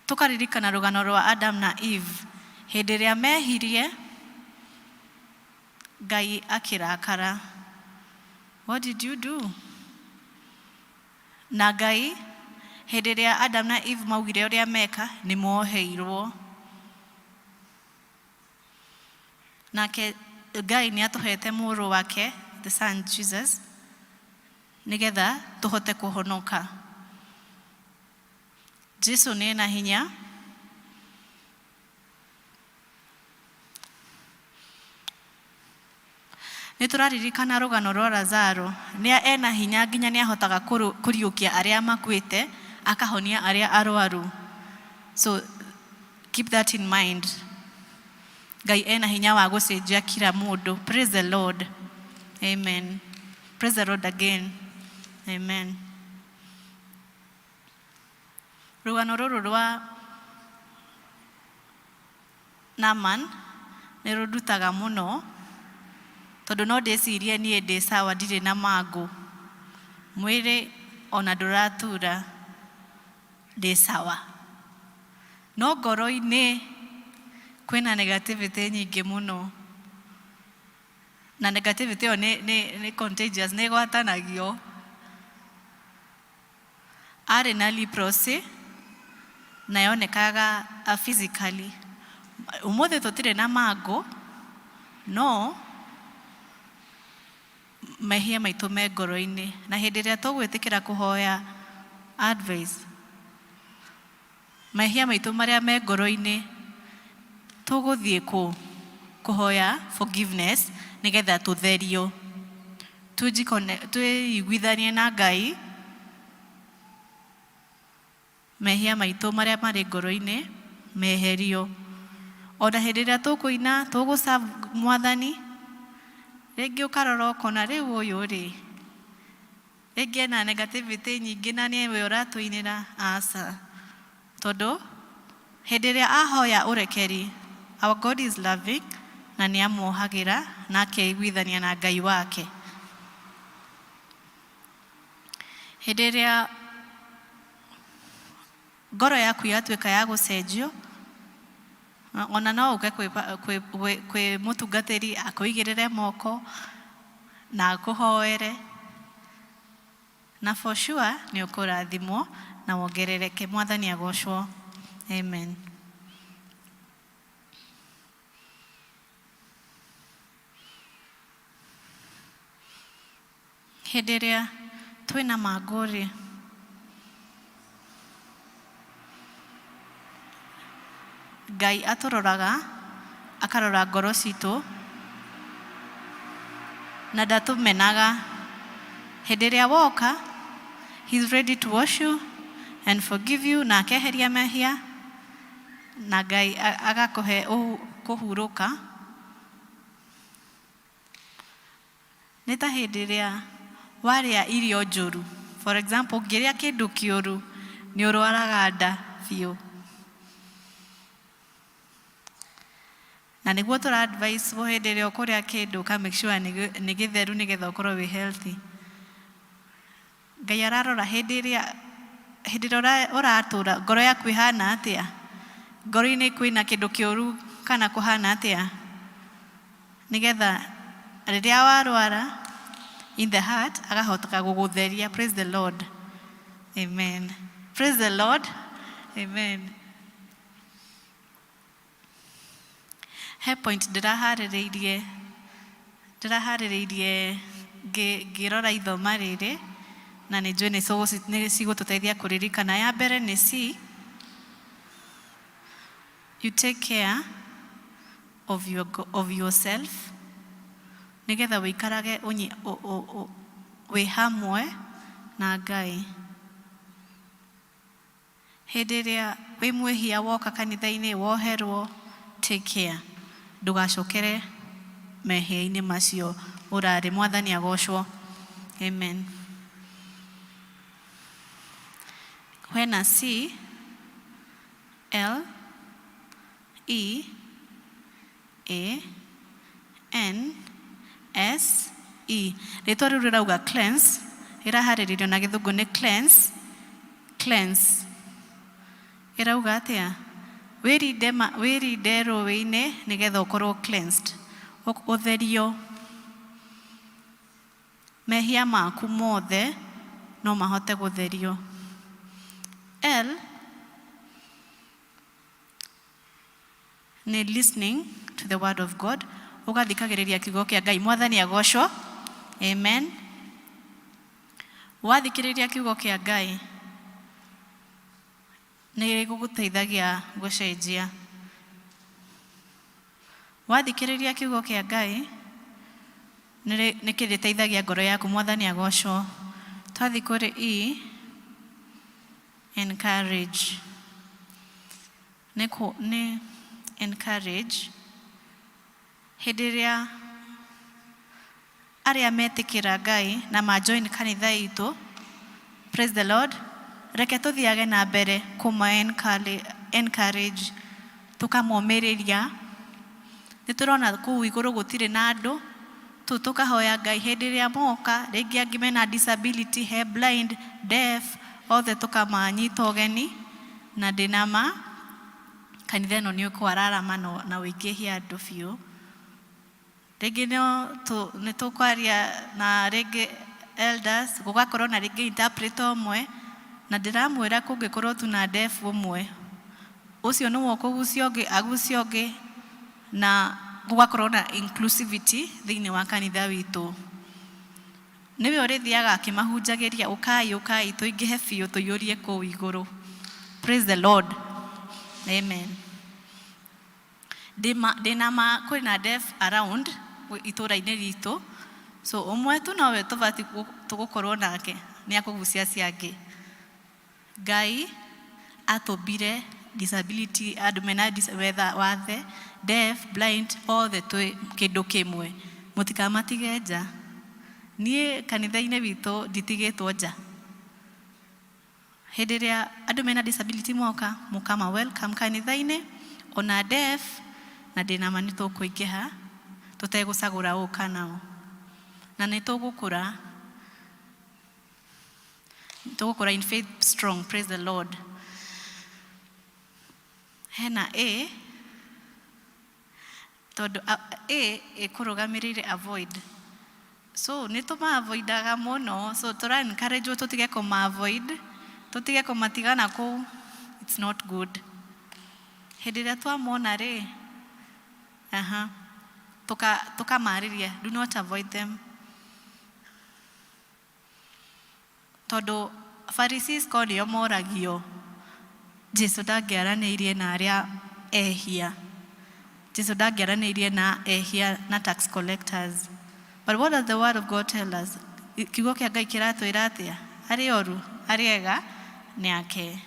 Tũkaririkana rũgano rwa Adam na Eve. Hĩndĩ ĩrĩa mehirie, Ngai akĩrakara. What did you do? Na Ngai, hĩndĩ ĩrĩa Adam na Eve maugire ũrĩa meka, nĩ moheirwo. Nake Ngai nĩ atũhete mũrũ wake, the son Jesus, nĩgetha tũhote kũhonoka. Jesu nĩ ena hinya. Nĩ tũraririkana rũgano rwa Lazaro. Nĩ ena hinya nginya nĩ ahotaga kũriũkia arĩa makuĩte, akahonia arĩa arwaru. So keep that in mind. Ngai ena hinya wa gũcenjia kila mũndũ. Praise the Lord. Amen. Praise the Lord again. Amen. Rũgano rũrũ rwa Naaman nĩ rũndutaga mũno, tondũ no ndĩcirie niĩ ndĩ sawa, ndirĩ na mangũ. Mwĩrĩ ona ndũratura, ndĩ sawa. No ngoro-inĩ kwĩna negativity nyingĩ mũno. Na negativity ĩyo nĩ contagious, nĩ ĩgwatanagio. Arĩ na leprosy na yonekaga physically. Ũmũthĩ tũtirĩ na mangũ, no mehia maitũ me ngoro-inĩ. Na hĩndĩ ĩrĩa tũgwĩtĩkĩra kũhoya advice, mehia maitũ marĩa me ngoro-inĩ, tũgũthiĩ kũhoya forgiveness nĩgetha tũtherio. Twĩiguithanie na Ngai, mehia maitũ marĩa marĩ ngoro-inĩ meherio. Ona hĩndĩ ĩrĩa tũkũina, tũgũserve Mwathani, rĩngĩ ũkarora ũkona rĩu ũyũ rĩ, rĩngĩ ena negativity nyingĩ na nĩwe ũratũinĩra. Aca. Tondũ hĩndĩ ĩrĩa ahoya ũrekeri, Our God is loving na nĩ amuohagĩra na akeiguithania na Ngai wake. Hĩndĩ ĩrĩa ngoro yaku yatuĩka ya gũcenjio, ona no ũke kwĩ mũtungatĩri akũigĩrĩre moko na akũhoere, na for sure nĩ ũkũrathimwo na wongerereke. Mwathani agocwo. Amen. Hĩndĩ ĩrĩa twĩna mangũrĩ, Ngai atũroraga, akarora ngoro citũ na ndatũmenaga. Hĩndĩ ĩrĩa woka, he's ready to wash you and forgive you, na akeheria mehia, na Ngai agakũhe kũhurũka. Nĩ ta hĩndĩ ĩrĩa warĩa irio njũru. For example, ngĩrĩa kĩndũ kĩũru nĩ ũrwaraga nda biũ. Na nĩguo tũra-advise hĩndĩ ĩrĩa ũkũrĩa kĩndũ ka make sure nĩ gĩtheru nĩgetha ũkorwo wĩ healthy. Ngai ararora hĩndĩ ĩrĩa ũratũra, ngoro yaku ĩhana atĩa? Ngoro-inĩ kwĩna kĩndũ kĩũru kana kũhana atĩa? Nĩgetha rĩrĩa warwara in the heart, agahota gũgũtheria. Praise the Lord. Amen. Praise the Lord. Amen. He point ndĩraharĩrĩirie ngĩrora ithoma rĩrĩ, na nĩ njũĩ nĩ cigũtũteithia kũririkana. Ya mbere nĩ C. You take care of yourself, nĩgetha wĩikarage wĩ hamwe na Ngai. Hĩndĩ ĩrĩa wĩ mwĩhia woka kanitha-inĩ woherwo, take care. Ndũgacokere mehia-inĩ macio ũrarĩ. Mwathani agocwo. Amen. Hena C, L, E, A, N, S, E. Rĩtwa rĩu rĩrauga cleanse, ĩraharĩrĩrio na gĩthũngũ nĩ cleanse. Cleanse ĩrauga atĩa? Wĩrinde rũĩ-inĩ nĩgetha ũkorwo cleansed, ũtherio. Mehia maku mothe no mahote gũtherio. L nĩ listening to the word of God, ũgathikagĩrĩria kiugo kĩa Ngai. Mwathani agocwo. Amen. Wathikĩrĩria kiugo kĩa Ngai nĩ gũgũteithagia gũcenjia. Wathikĩrĩria kiugo kĩa Ngai nĩ kĩrĩteithagia ngoro yaku. Mwathani agocwo. Twathi kũrĩ E, encourage. Nĩ encourage. Hĩndĩ ĩrĩa arĩa metĩkĩra Ngai na majoin kanitha itũ, praise the Lord, reke tũthiage na mbere encourage, tũkamomĩrĩria. Nĩ tũrona kũu igũrũ gũtirĩ na andũ, tũkahoya Ngai hĩndĩ ĩrĩa moka, rĩngĩ angĩ mena disability, he blind, deaf, othe tũkamanyita ũgeni na ndĩnama. Kanitha ĩno nĩ ũkwararama na wĩingĩhia andũ biũ. Rĩngĩ nĩ tũkwaria na rĩngĩ elders, gũgakorwo na rĩngĩ interpreter ũmwe, na ndĩramwĩra kũngĩkorwo tuna deaf ũmwe, ũcio nĩwe ũkũgucia ũngĩ, agucia ũngĩ, na gũgakorwo na inclusivity thĩinĩ wa kanitha witũ. Nĩwe ũrĩthiaga akĩmahunjagĩria, ũkai tũingĩhe biũ tũiyũrie kũu igũrũ. Praise the Lord. Amen. Ndĩnama kwĩna deaf around itũra-inĩ ritũ, so ũmwe tu nowe tũbati tũgũkorwo nake nĩ akũgucia ciangĩ. Ngai atũmbire disability, andũ mena whether wathe, deaf, blind, othe twĩ kĩndũ kĩmwe. Mũtikamatige nja. Niĩ kanitha-inĩ witũ nditigĩtwo nja. Hĩndĩ ĩrĩa andũ mena disability moka, mũkama welcome kanitha-inĩ. Ona deaf na ndina ma nĩ tũkũingĩha tũtegũcagũra ũũ kana ũũ, na nĩ tũgũkũra in faith strong. Praise the Lord. Hena A, tondũ A ĩkũrũgamĩrĩire avoid. So nĩ tũma-avoidaga mũno, so tũra-encourage tũtige kũma-avoid, tũtige kũmatigana kũu. It's not good. Hĩndĩ ĩrĩa twamona rĩ, tũkamarĩria, do not avoid them. Tondũ Pharisees ko nĩo moragio, Jesu ndangĩaranĩirie na arĩa ehia. Jesu ndangĩaranĩirie na ehia na tax collectors. But what does the word of God tell us? Kiugo kĩa Ngai kĩratwĩra atĩa? Arĩa oru, arĩa ega nĩ ake.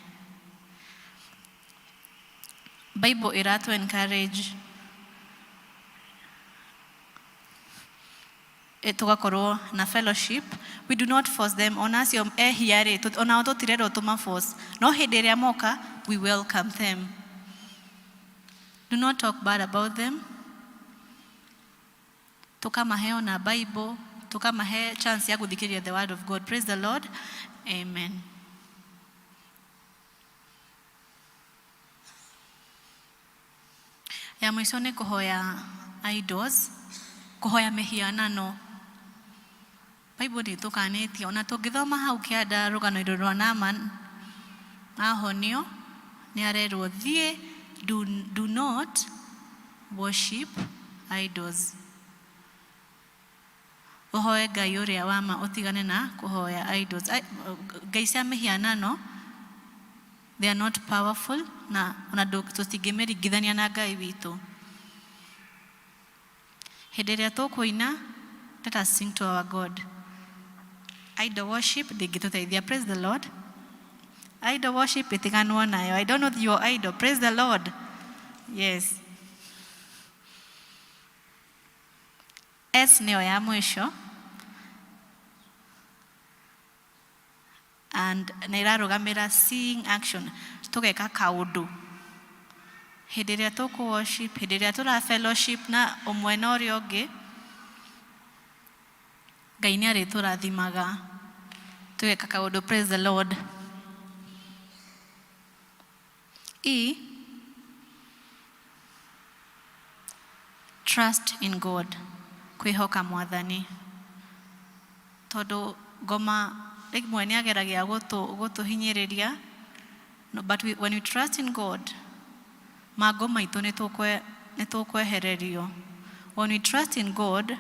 Bible iratu encourage tugakorwo na fellowship. We do not force them. Ona acio ehia rĩ, ona tũtirerwo tũma-force. No hĩndĩ ĩrĩa moka, we welcome them. Do not talk bad about them. Tukamahe ona Bible, tukamahe chance ya gũthikĩrĩria the word of God. Praise the Lord. Amen. Ya mwisho nĩ kũhoya idols, kũhoya mĩhianano. Bible nĩ tũkanĩtie, ona tũngĩthoma hau kĩanda rũgano-inĩ rwa Naaman ahonio, nĩ arerwo thiĩ, do not worship idols. Ũhoe Ngai ũrĩa wa ma, ũtigane na kũhoya idols. Ngai cia mĩhianano, they are not powerful, na ona tũtingĩmĩringithania na Ngai witũ. Hĩndĩ ĩrĩa tũkũina, let us sing to our God. Idol worship ndĩngĩtũteithia. Praise the Lord. Idol worship ĩtiganwo nayo. I don't know your idol. Praise the Lord. Yes. S nĩyo ya mwisho. And nĩ ĩrarũgamĩra seeing action. Tũgeka kaũndũ. Hĩndĩ ĩrĩa tũkũ-worship, hĩndĩ ĩrĩa tũra-fellowship na ũmwe na ũrĩa ũngĩ, Ngai nĩ arĩtũrathimaga. Tũgeka kaũndũ. Praise the Lord. E, trust in God. Kwĩhoka Mwathani. Tondũ ngoma rĩmwe nĩ ageragia gũtũhinyĩrĩria, but when we trust in God, mango maitũ nĩ tũkwehererio. When we trust in God,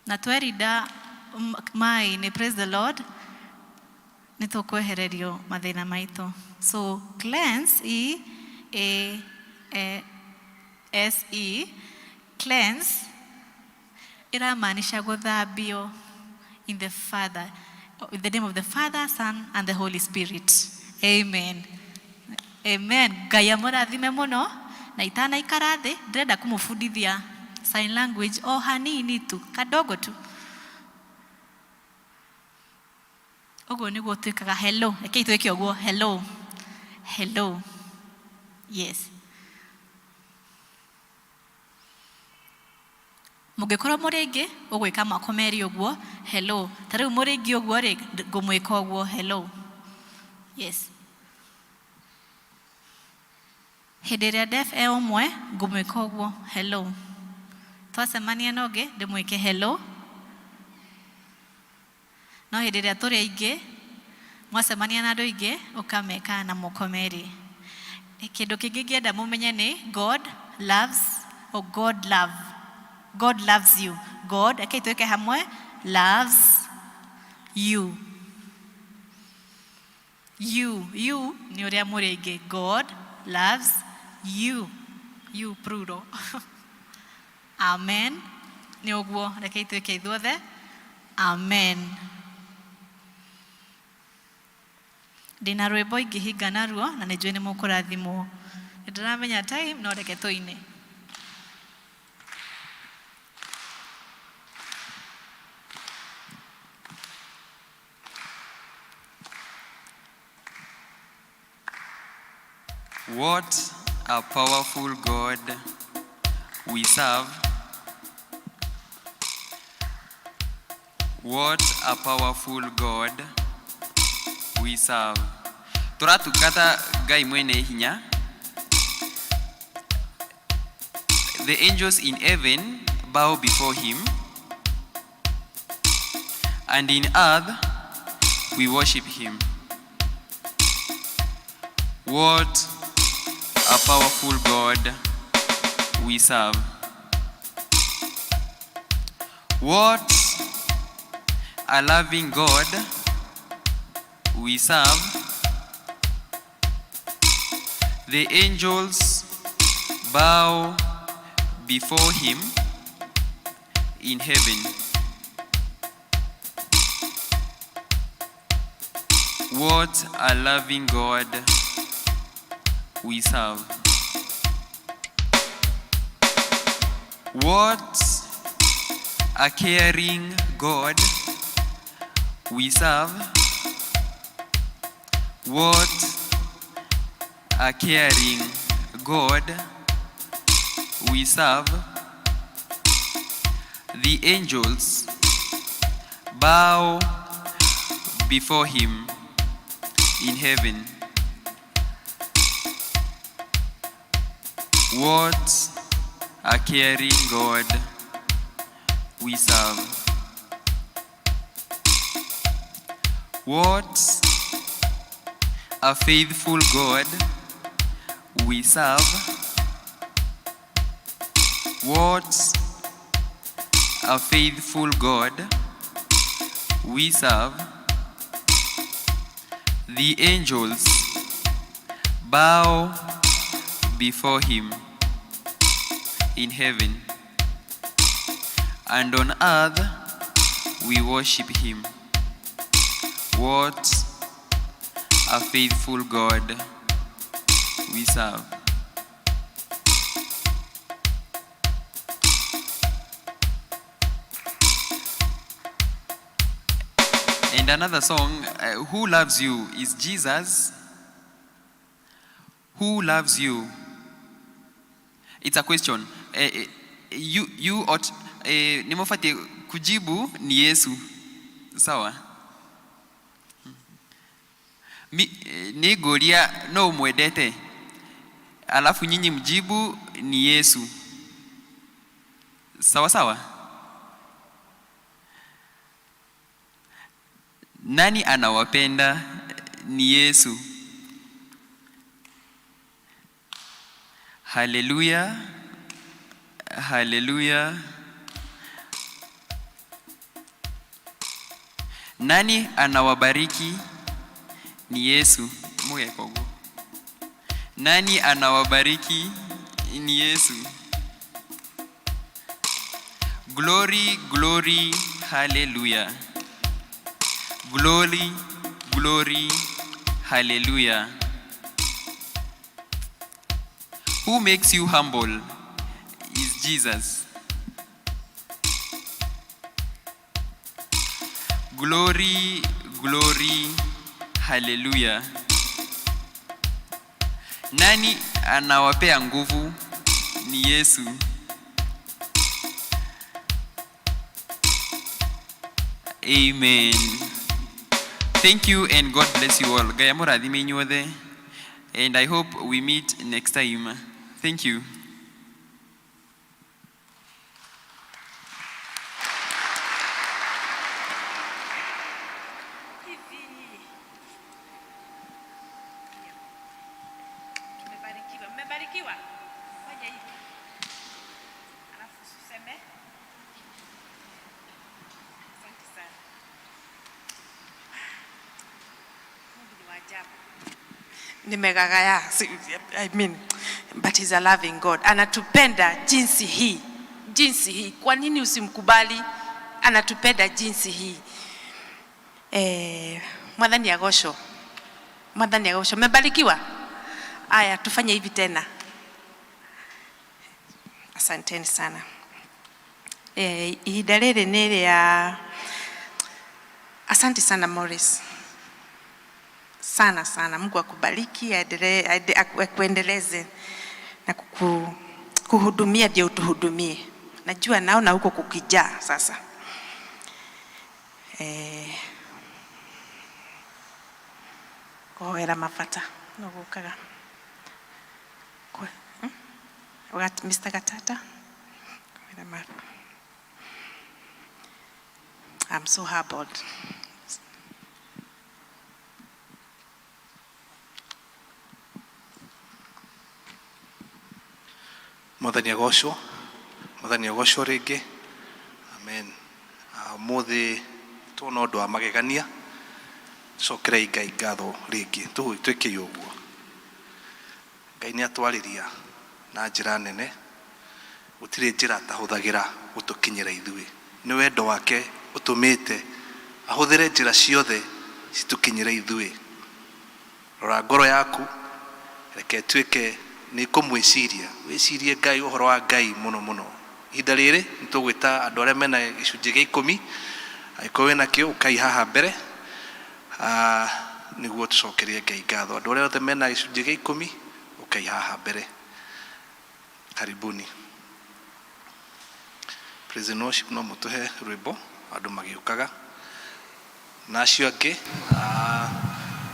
na twerida mai-inĩ, praise the Lord, nĩ tũkwehererio mathĩna maitũ. So cleanse, E-A-S-E, cleanse iramaanisha gũthambio in the the name of the Father, Son, and the Holy Spirit. Amen. Amen. Ngai amũrathime mũno, na itanaikara thĩ, ndĩrenda kũmũbundithia sign language o hanini tu, kadogo tu. Ũguo nĩguo twĩkaga hello. Rekei twĩke ũguo, hello. Hello. Yes. Mũngĩkorwo mũrĩ aingĩ, ũgwĩka moko merĩ ũguo, hello. Ta rĩu mũrĩ aingĩ ũguo rĩ, ngũmwĩka ũguo, hello. Yes. Hĩndĩ ĩrĩa deaf ũmwe, ngũmwĩka ũguo, hello. Twacemania na ũngĩ, ndĩmwĩke hello. No hĩndĩ ĩrĩa tũrĩ aingĩ, mwacemania na andũ aingĩ, ũkameka na moko merĩ. Kĩndũ kĩngĩ ngĩenda mũmenye nĩ God loves, or God love. God loves you. God, rekei twĩke hamwe, loves you. You nĩ ũrĩa mũrĩ aingĩ. God loves you. You plural. Amen. Nĩ ũguo, rekei twĩke ithuothe. Amen. Ndĩna rwĩmbo ingĩhinga naruo, na nĩ njũĩ nĩ mũkũrathimwo. Nĩndĩramenya time, no reke tũine. What a powerful God we serve. What a powerful God we serve. Turatungata Ngai mwene hinya. The angels in heaven bow before him, and in earth we worship him. What a powerful God we serve. What a loving God we serve. The angels bow before him in heaven. What a loving God we serve. What a caring God we serve. What a caring God we serve. The angels bow before him in heaven. What a caring God we serve. What a faithful God we serve. What a faithful God we serve. The angels bow before him in heaven, and on earth we worship him. What a faithful God we serve. And another song, Who Loves You? Is Jesus? Who loves you? It's a question. You ought, nimofate kujibu ni Yesu. Sawa? Nigoria no mwedete. Alafu nyinyi mjibu ni Yesu. Sawa sawa? Nani anawapenda? Ni Yesu. Hallelujah. Hallelujah. Nani anawabariki? Ni Yesu. Moya kogo. Nani anawabariki? Ni Yesu. Glory, glory, hallelujah. Glory, glory, hallelujah. Who makes you humble? Is Jesus. Glory, glory, hallelujah. Nani anawapea nguvu? Ni Yesu. Amen. Thank you and God bless you all. Gayamura adhiminywothe, and I hope we meet next time. Thank you. Mmebarikiwa? Fanya hivi. Alafu useme. Asante sana. Mungu ni wa ajabu. Nimegagaya. I mean, but he's a loving God. Anatupenda jinsi hii. Jinsi hii. Kwa nini usimkubali? Anatupenda jinsi hii. Mwathani agocwo. Mwathani agocwo. Mmebarikiwa? Aya, tufanye hivi tena. Asanteni sana. Ihinda rĩrĩ nĩ rĩa, asante sana Morris. Sana sana. Mungu akubariki, akuendeleze. na kuhudumia ndio utuhudumie. Najua naona huko kukijaa sasa. Kuhoera mafata nogukaga. Mr. Gatata. I'm so humbled. Mwathani agocwo rĩngĩ. Amen. Mũthĩ tuona ũndũ wa magegania, cokerei Ngai ngatho rĩngĩ. Twĩke ũguo. Ngai nĩ atwarĩria na njĩra nene, gũtirĩ njĩra tahũthagĩra gũtũkinyĩra ithuĩ. Nĩ wendo wake ũtũmĩte ahũthĩre njĩra ciothe citũkinyĩre ithuĩ. Rora ngoro yaku, reke tuĩke nĩ kũmwĩciria, wĩcirie Ngai, ũhoro wa Ngai mũno mũno. Ihinda rĩrĩ nĩ tũgwĩta andũ arĩa mena gĩcunjĩ gĩa 10, angĩkorwo wĩna kĩo ũkai haha mbere nĩguo tũcokerie Ngai ngatho. Andũ arĩa othe mena gĩcunjĩ gĩa 10 ũkai haha mbere. Karibuni. Praise and worship no mũtũhe rwĩmbo andũ magĩũkaga. Na acio angĩ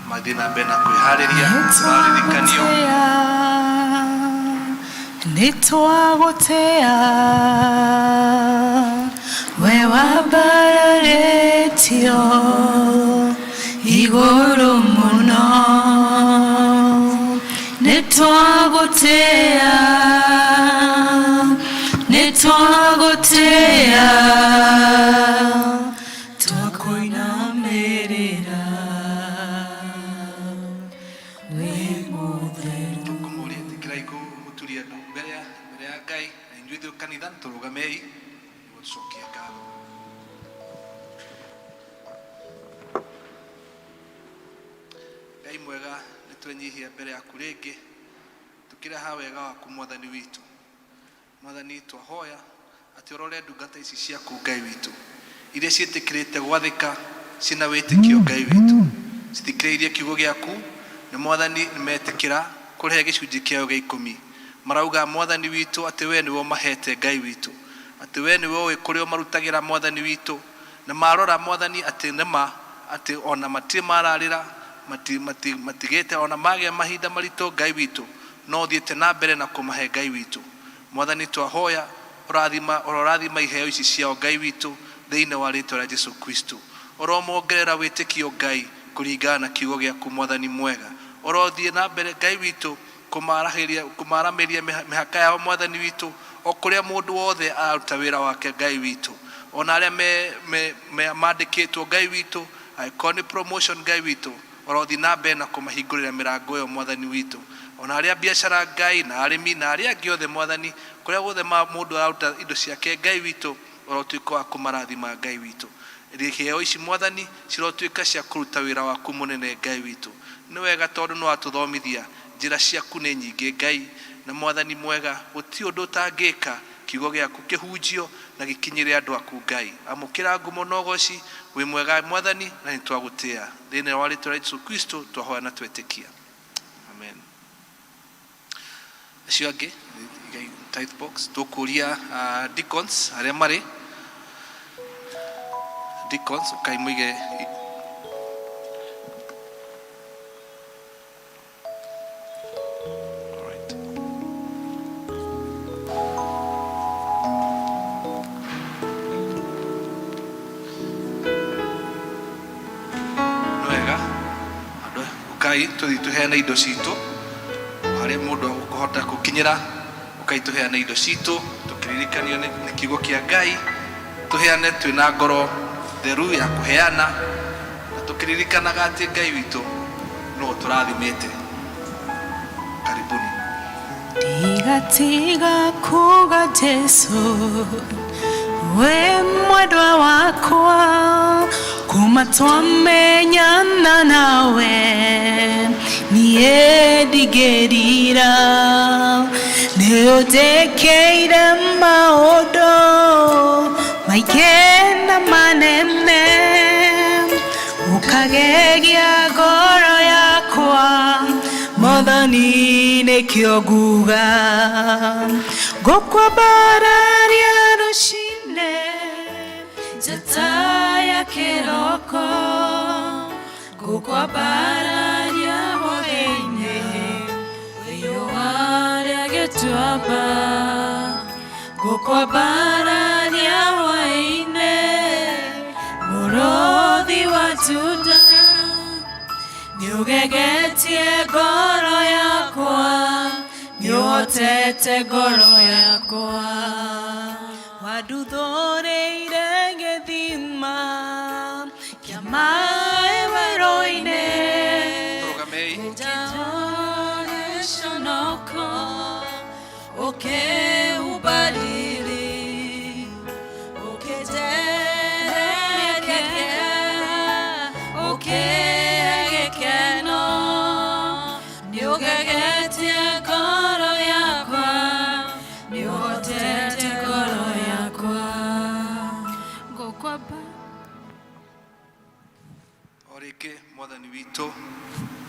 mathiĩ na mbere na kwĩharĩria tũraririkanio. Nĩtwagũtĩa we wambararĩtio igũrũ mũno. Nĩtwagũtĩa twakũinamĩrĩra wĩ mũtheru. Tũkũmũria tĩkĩrai gũturia andũ mbere ya Ngai, na inyuĩ thĩ kanitha tũrũgamei nĩguo tũcokie ngatho. Ngai mwega, nĩtwenyihia mbere yaku rĩngĩ tũkĩreha wega waku Mwathani witũ. Mwathani twahoya atĩ ũrore ndungata ici ciaku Ngai witũ, iria ciĩtĩkĩrĩte gwathĩka ciĩna wĩtĩkio Ngai witũ, cithikĩrĩirie kiugo gĩaku, na Mwathani nĩmetĩkĩra kũrehe gĩcunjĩ kĩao gĩa 10. Marauga Mwathani witũ atĩ we nĩwe ũmahete Ngai witũ, atĩ we nĩwe ũĩ kũrĩa ũmarutagĩra Mwathani witũ, na marora Mwathani atĩ nĩma atĩ ona matirĩ mararĩra, matigĩte ona magĩa mahinda maritũ Ngai witũ, no thiĩte na mbere na kũmahe Ngai witũ. Mwathani twahoya ũrorathima iheo ici ciao Ngai witũ thĩinĩ wa rĩĩtwa rĩa Jesũ Kristo. Ũromongerera wĩtĩkio Ngai kũringana na kiugo gĩaku Mwathani mwega. Ũrothiĩ na mbere Ngai witũ kũmaramĩria mĩhaka yao Mwathani witũ, o kũrĩa mũndũ wothe araruta wĩra wake Ngai witũ. Ona arĩa mandĩkĩtwo Ngai witũ, angĩkorwo nĩ promotion Ngai witũ, ũrothiĩ na mbere na kũmahingũrĩra mĩrango ĩyo Mwathani witũ. Ona arĩa biacara Ngai na arĩmi na arĩa angĩ othe Mwathani, kũrĩa guothe mũndũ araruta indo ciake Ngai witũ, ũrotuĩka wa kũmarathima Ngai witũ. Iheo ici Mwathani cirotuĩka cia kũruta wĩra waku mũnene Ngai witũ. Nĩ wega tondũ nĩ watũthomithia njĩra ciaku nĩ nyingĩ Ngai, na Mwathani mwega gũtirĩ ũndũ ũtangĩka kiugo gĩaku kĩhunjio na gĩkinyĩre andũ aku Ngai. Amũkĩra ngumo na ũgooci, wĩ mwega Mwathani, na nĩtwagũtĩĩa thĩinĩ wa rĩĩtwa rĩa Jesũ Kristo twahoya na twetĩkia. Amen. Acio angĩ tithe box tũkũria deacons arĩa marĩ deacons ũkai mũige tũthiĩ tũheane indo citũ harĩa mũndũ akũhota gũkinyĩra, ũkai tũheane indo citũ tũkĩririkanio nĩ kiugo kĩa Ngai, tũheane twĩna ngoro theru ya kũheana, na tũkĩririkanaga atĩ Ngai witũ no tũrathimĩte. Karibuni. Tigatiga kuga Jesu we mwendwa wakwa, kuma twamenyana nawe niĩ ndigĩrira, nĩũnjĩkĩire maũndũ maingĩ na manene, ũkagegia ngoro yakwa Mwathani mwathani nikio nguga ngukwambararia rucine njata ya kiroko ngukwambararia hwainĩ riũa rĩa gĩtuamba ngukwambararia hwainĩ mũrũthi wa Juda niũgegetie ngoro yakwa nĩũhotete ngoro yakwa wanduthũrĩire gĩthima kĩa maĩ werũ-inĩ ngĩnjahũra conoko ũkĩhumba riri ũkĩnjehereria ũkĩhe gĩkeno nĩũgegetie ngoro yakwa nĩũhotete ngoro yakwa ngũkwamba O rĩngĩ mwathani witũ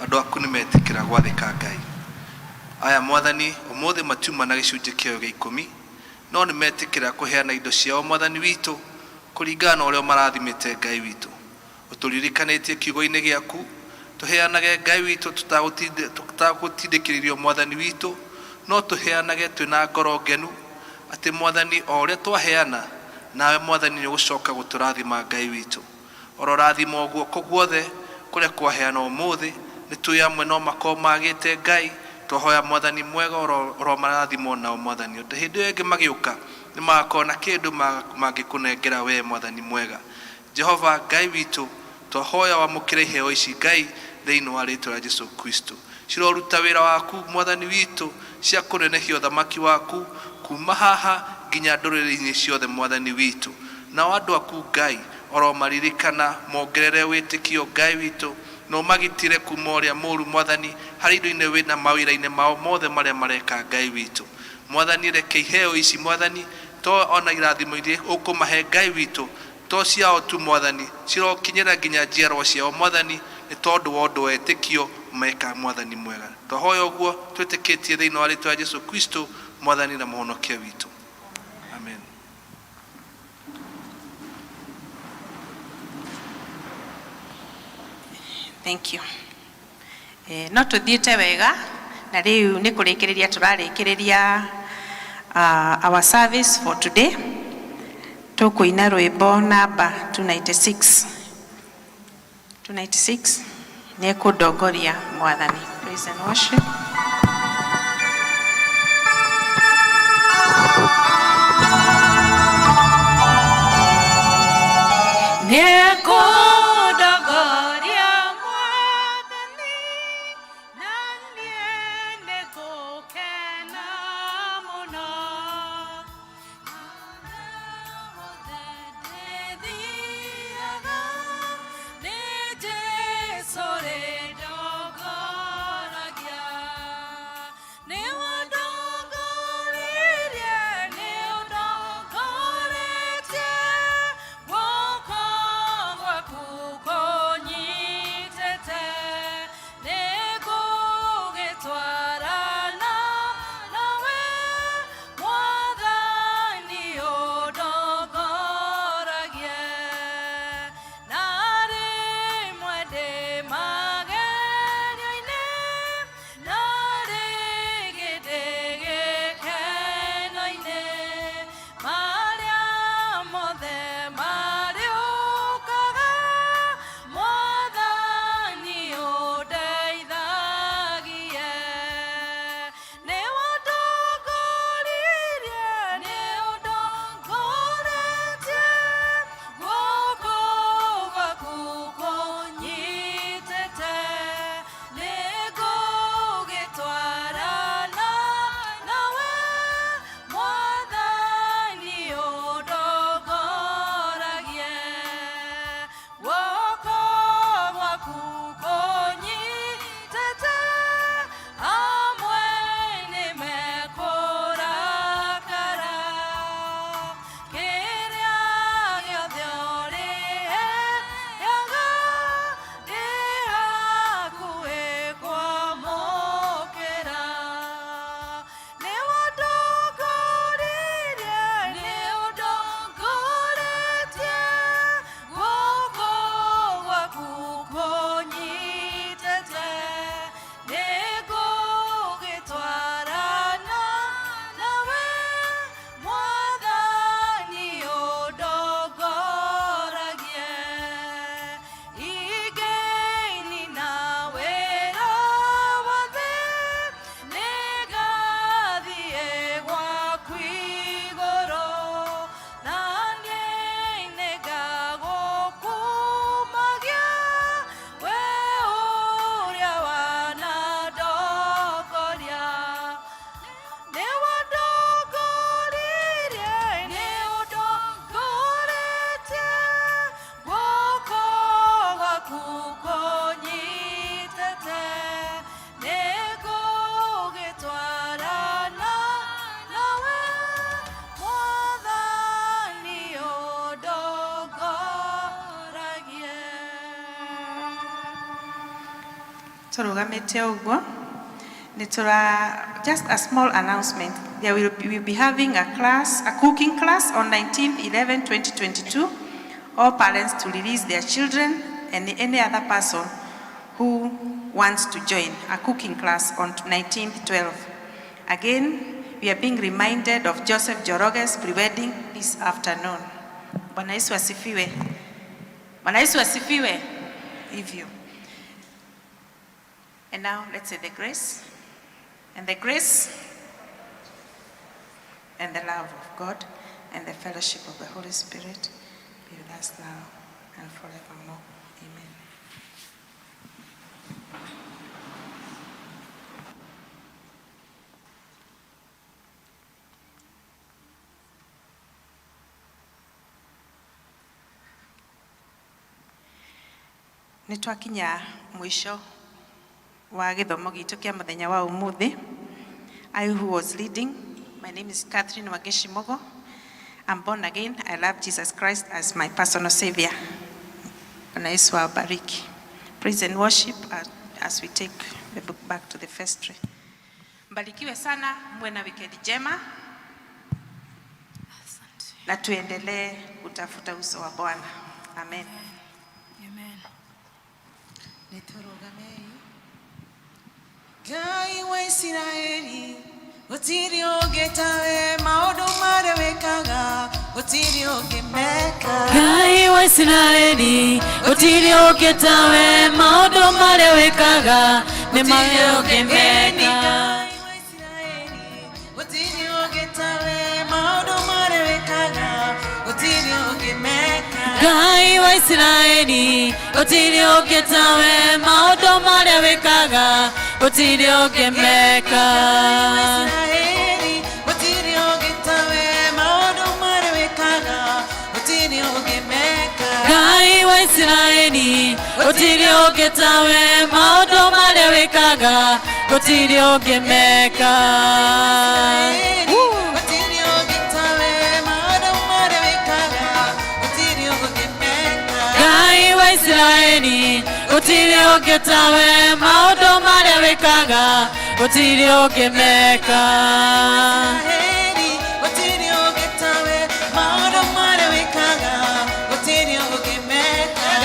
andũ aku nĩ metĩkĩra gwathĩka Ngai. Aya mwathani ũmũthĩ matiuma na gĩcunjĩ kĩao gĩa 10 no nĩ metĩkĩra kũheana indo ciao mwathani witũ kũringana na ũrĩa marathimĩte Ngai witũ. Ũtũririkanĩtie kiugo-inĩ gĩaku tũheanage Ngai witũ tũtagũtindĩkĩrĩrio mwathani witũ no tũheanage twĩna ngoro ngenu atĩ mwathani o ũrĩa twaheana nawe mwathani nĩ ũgũcoka gũtũrathima Ngai witũ. Oro rathima ũguo guothe kũrĩa kwaheana ũmũthĩ nĩ tũĩ amwe no makorwo magĩte Ngai twahoya mwathani mwega oro marathimwo nao mwathani ũndũ hĩndĩ ĩyo ĩngĩ magĩũka nĩ magakorwo na kĩndũ mangĩkũnengera we mwathani mwega. Jehova Ngai witũ twahoya wamũkĩre iheo ici Ngai thĩinĩ wa rĩĩtwa rĩa Jesũ Kristo ciroruta wĩra waku mwathani witũ cia kũnenehia ũthamaki waku kuma haha nginya ndũrĩrĩ-inĩ ciothe mwathani witũ. Nao andũ aku Ngai oro maririkana mongerere wĩtĩkio Ngai witũ no magitire kuma ũrĩa mũũru mwathani harĩ indo-inĩ wĩna mawĩra-inĩ mao mothe marĩa mareka Ngai witũ. Mwathani reke iheo ici mwathani to ona irathimo iria ũkũmahe Ngai witũ to ciao tu mwathani cirokinyĩra nginya njiarwa ciao mwathani nĩ tondũ wa ũndũ wa wĩtĩkio meka mwathani mwega. Twahoya ũguo twĩtĩkĩtie thĩinĩ wa rĩĩtwa rĩa Jesũ Kristo mwathani na mũhonokia witũ. Amen. Thank you. No tuthiĩte wega na rĩu nĩ kũrĩkĩrĩria tũrarĩkĩrĩria our service for today. Tũkũina rwĩmbo namba 296 nĩ kũndongoria mwathani. Praise and worship. Turugamite uguo. Just a small announcement. We'll be having a cooking class on 19/11/2022. All parents to release their children and any other person who wants to join a cooking class on 19/12. Again, we are being reminded of Joseph Joroge's pre-wedding this afternoon. Bwana Yesu asifiwe. Bwana Yesu asifiwe. Hivyo. And now let's say the grace. And the grace and the love of God and the fellowship of the Holy Spirit be with us now and forevermore. Amen. Nitwakinya mwisho wa githomo gitu kia muthenya wa umuthi. I who was leading, my name is Catherine Wageshimogo. I'm born again. I love Jesus Christ as my personal savior. Bwana Yesu awabariki. Praise and worship as we take the book back to the vestry. Mbarikiwe sana, muwe na wikendi njema. Na tuendelee kutafuta uso wa Bwana. Amen. Ngai wa Isiraeli, gutiri ungetawe maundu maria wikaga, gutiri ungimeka. Ngai wa Isiraeli, gutiri ungetawe maundu maria wikaga, ni maria ungimeka. Ngai wa Isiraeli, gutiri ungetawe maundu maria wikaga, gutiri ungimeka. Ngai wa Isiraeli, gutiri ungetawe maundu maria wikaga, gutiri ungimeka. Ngai wa Isiraeli, gutiri ungetawe maundu maria wikaga, gutiri ungimeka.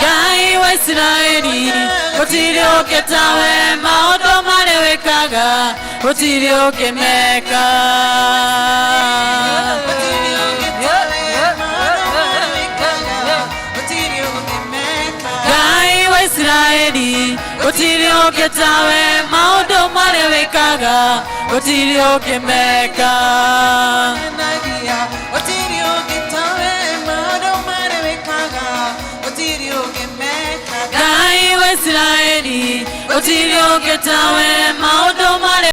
Ngai wa Isiraeli, gutiri ungetawe maundu maria wikaga, gutiri ungimeka. Ngai wa Isiraeli, gutiri ungetawe maundu maria wikaga, gutiri ungimeka. Ngai wa Isiraeli, gutiri ungetawe maundu maria wikaga, gutiri ungimeka. Ngai wa Isiraeli, gutiri ungetawe maundu